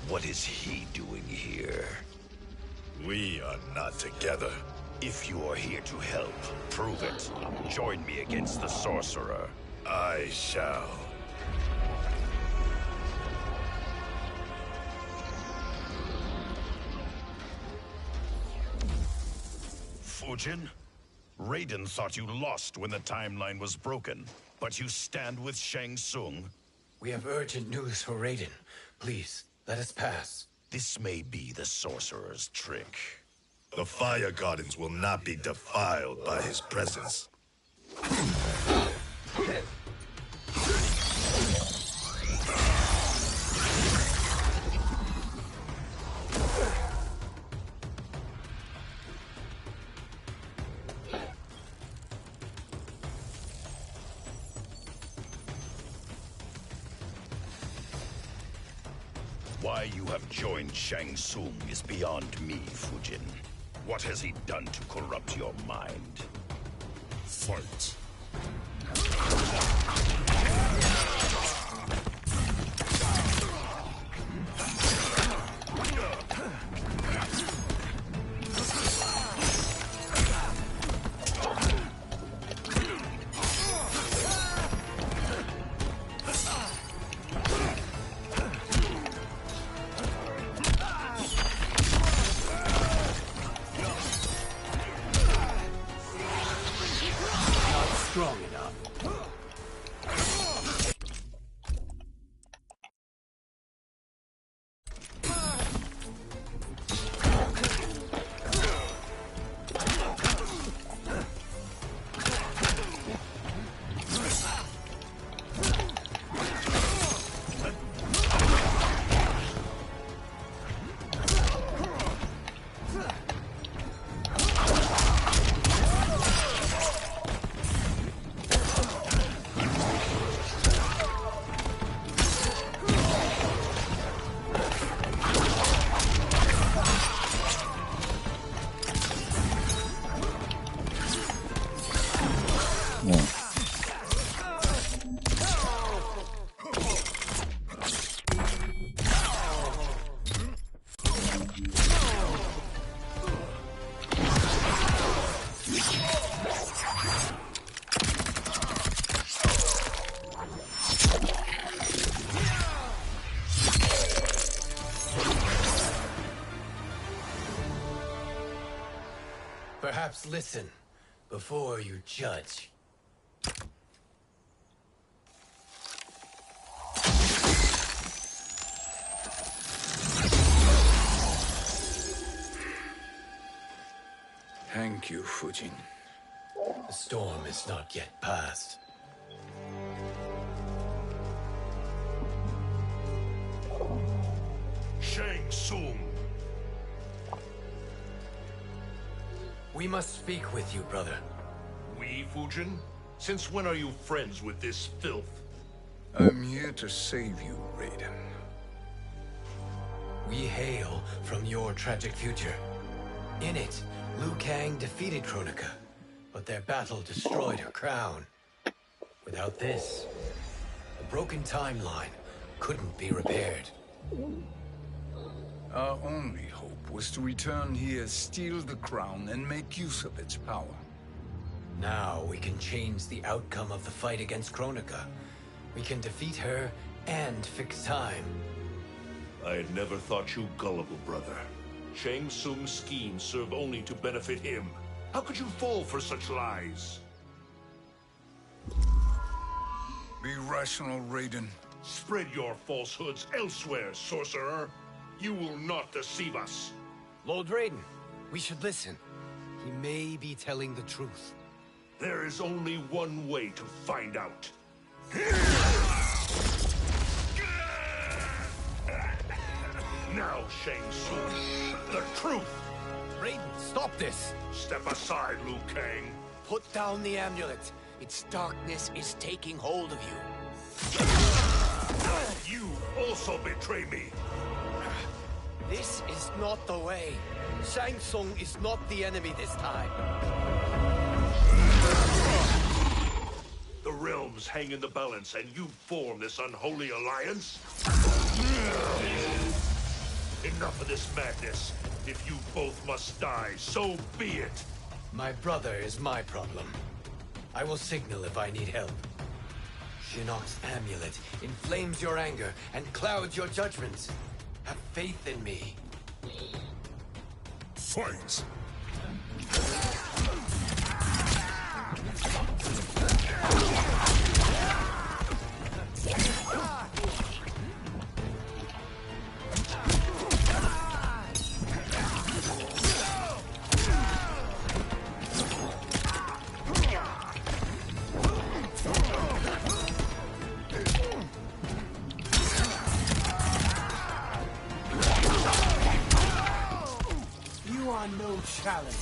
What is he doing here? We are not together. If you are here to help, prove it. Join me against the Sorcerer. I shall. Fujin? Raiden thought you lost when the timeline was broken, but you stand with Shang Tsung? We have urgent news for Raiden. Please, let us pass. This may be the Sorcerer's trick. The Fire Gardens will not be defiled by his presence. Why you have joined Shang Tsung is beyond me, Fujin. What has he done to corrupt your mind? Fight. Perhaps listen before you judge. Thank you, Fujin. The storm is not yet past. Shang Tsung! We must speak with you, brother. We, Fujin? Since when are you friends with this filth? I'm here to save you, Raiden. We hail from your tragic future. In it, Liu Kang defeated Kronika, but their battle destroyed her crown. Without this, the broken timeline couldn't be repaired. Our only hope was to return here, steal the crown, and make use of its power. Now we can change the outcome of the fight against Kronika. We can defeat her and fix time. I had never thought you gullible, brother. Shang Tsung's schemes serve only to benefit him. How could you fall for such lies? Be rational, Raiden. Spread your falsehoods elsewhere, sorcerer. You will not deceive us. Lord Raiden, we should listen. He may be telling the truth. There is only one way to find out. Now, Shang Tsung, the truth! Raiden, stop this! Step aside, Liu Kang. Put down the amulet. Its darkness is taking hold of you. You also betray me. This is not the way. Shang Tsung is not the enemy this time. The realms hang in the balance, and you form this unholy alliance? Enough of this madness. If you both must die, so be it. My brother is my problem. I will signal if I need help. Shinnok's amulet inflames your anger and clouds your judgments. Have faith in me. Fight! You are no challenge.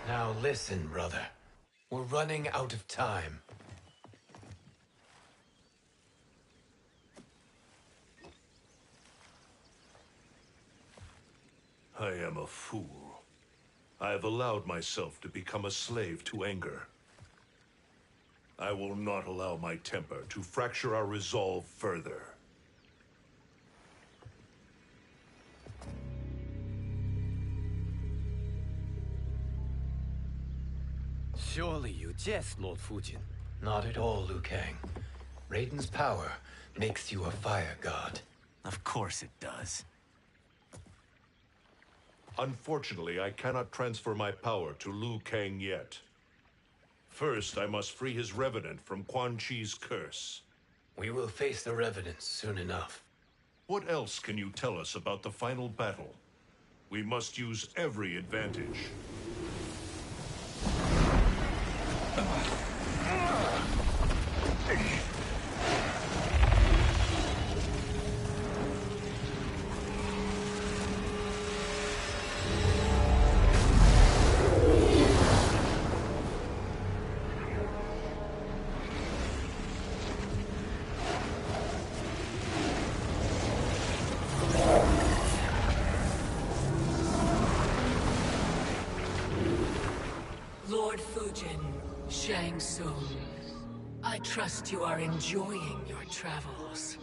Now listen, brother. We're running out of time. I am a fool. I have allowed myself to become a slave to anger. I will not allow my temper to fracture our resolve further. Surely you jest, Lord Fujin. Not at all, Liu Kang. Raiden's power makes you a fire god. Of course it does. Unfortunately, I cannot transfer my power to Liu Kang yet. First, I must free his Revenant from Quan Chi's curse. We will face the Revenants soon enough. What else can you tell us about the final battle? We must use every advantage. Fujin, Shang Tsung. I trust you are enjoying your travels.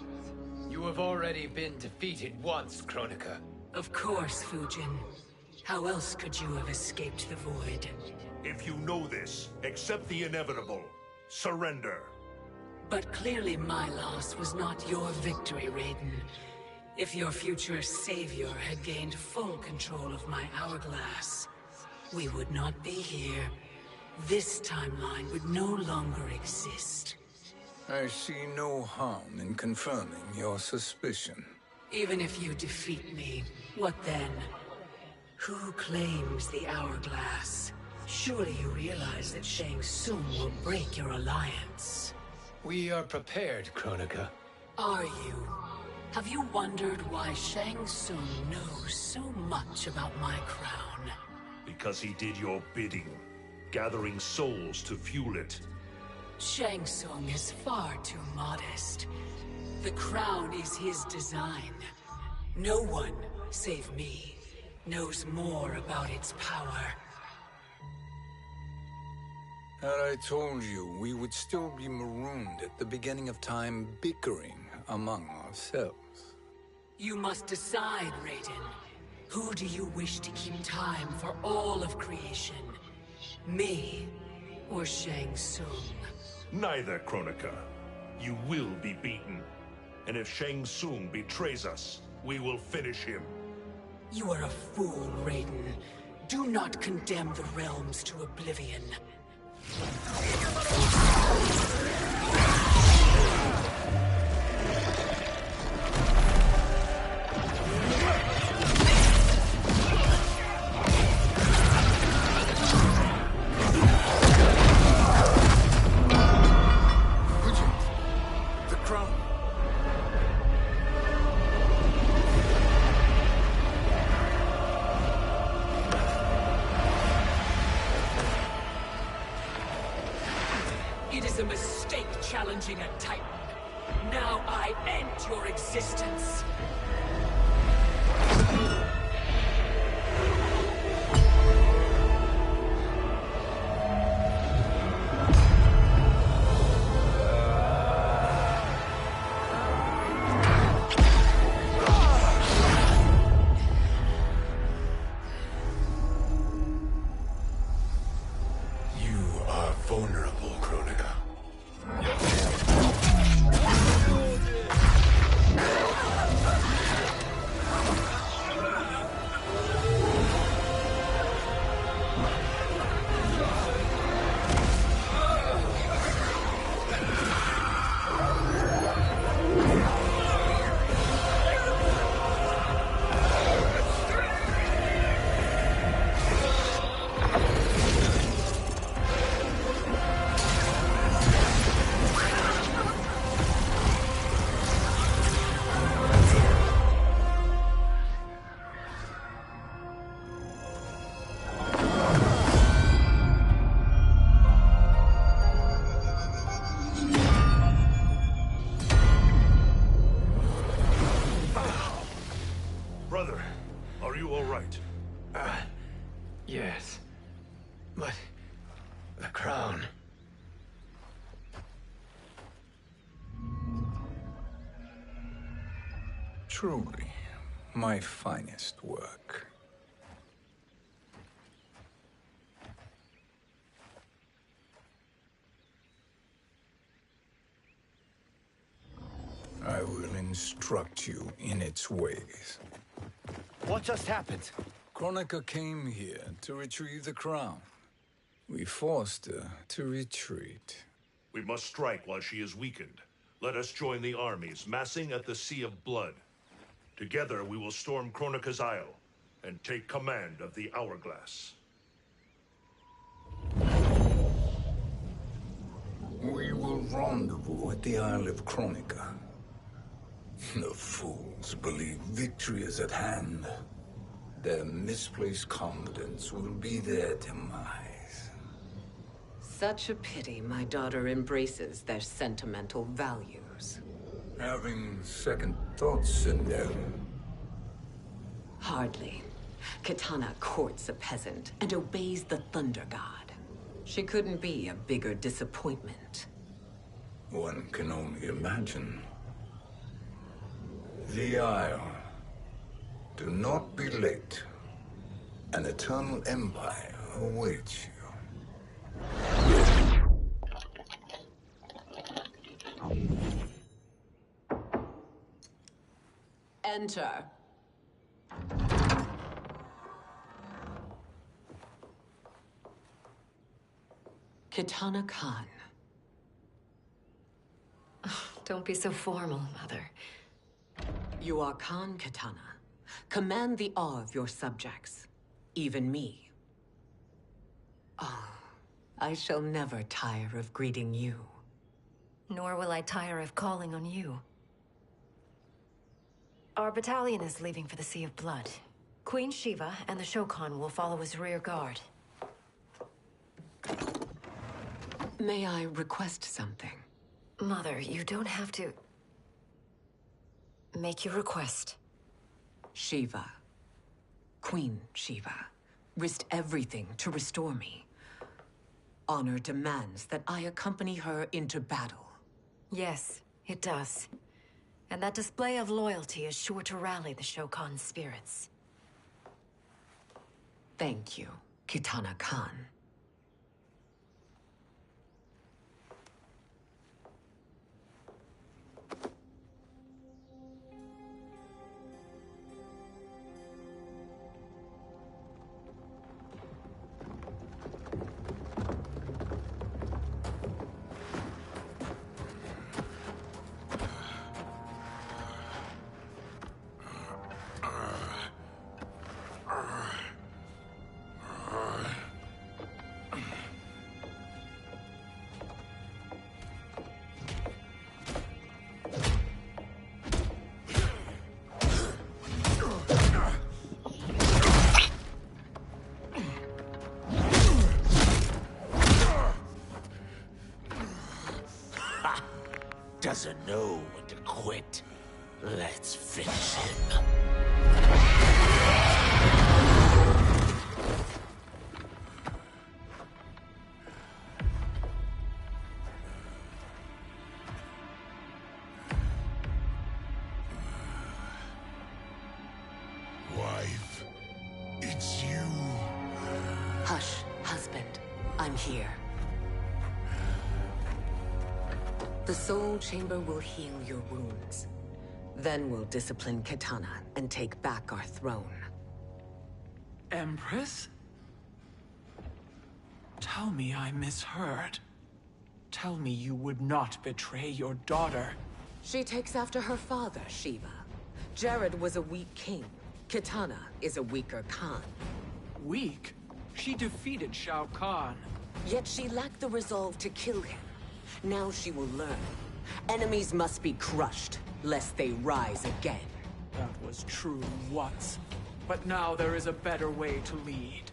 You have already been defeated once, Kronika. Of course, Fujin. How else could you have escaped the void? If you know this, accept the inevitable. Surrender. But clearly my loss was not your victory, Raiden. If your future savior had gained full control of my hourglass, we would not be here. This timeline would no longer exist. I see no harm in confirming your suspicion. Even if you defeat me, what then? Who claims the hourglass? Surely you realize that Shang Tsung will break your alliance. We are prepared, Kronika. Are you? Have you wondered why Shang Tsung knows so much about my crown? Because he did your bidding, gathering souls to fuel it. Shang Tsung is far too modest. The crown is his design. No one, save me, knows more about its power. Had I told you, we would still be marooned at the beginning of time, bickering among ourselves. You must decide, Raiden. Who do you wish to keep time for all of creation? Me or Shang Tsung? Neither, Kronika. You will be beaten. And if Shang Tsung betrays us, we will finish him. You are a fool, Raiden. Do not condemn the realms to oblivion. The crown. It is a mistake challenging a Titan. Now I end your existence. You are vulnerable, Kronika. Brother, are you all right? Yes. But... the crown... Truly, my finest work. I will instruct you in its ways. What just happened? Kronika came here to retrieve the crown. We forced her to retreat. We must strike while she is weakened. Let us join the armies, massing at the Sea of Blood. Together we will storm Kronika's Isle and take command of the Hourglass. We will rendezvous at the Isle of Kronika. The fools believe victory is at hand. Their misplaced confidence will be their demise. Such a pity my daughter embraces their sentimental values. Having second thoughts in them. Hardly. Kitana courts a peasant and obeys the Thunder God. She couldn't be a bigger disappointment. One can only imagine. The Isle. Do not be late. An eternal empire awaits you. Enter. Kitana Khan. Don't be so formal, Mother. You are Khan Kitana. Command the awe of your subjects. Even me. Oh, I shall never tire of greeting you. Nor will I tire of calling on you. Our battalion is leaving for the Sea of Blood. Queen Shiva and the Shokan will follow as rear guard. May I request something? Mother, you don't have to... make your request. Shiva. Queen Shiva. Risked everything to restore me. Honor demands that I accompany her into battle. Yes, it does. And that display of loyalty is sure to rally the Shokan's spirits. Thank you, Kitana Khan. Doesn't know when to quit. Let's finish him. Wife, it's you. Hush, husband. I'm here. The Soul Chamber will heal your wounds. Then we'll discipline Kitana and take back our throne. Empress? Tell me I misheard. Tell me you would not betray your daughter. She takes after her father, Shiva. Jared was a weak king. Kitana is a weaker Khan. Weak? She defeated Shao Kahn. Yet she lacked the resolve to kill him. Now she will learn. Enemies must be crushed, lest they rise again. That was true once. But now there is a better way to lead.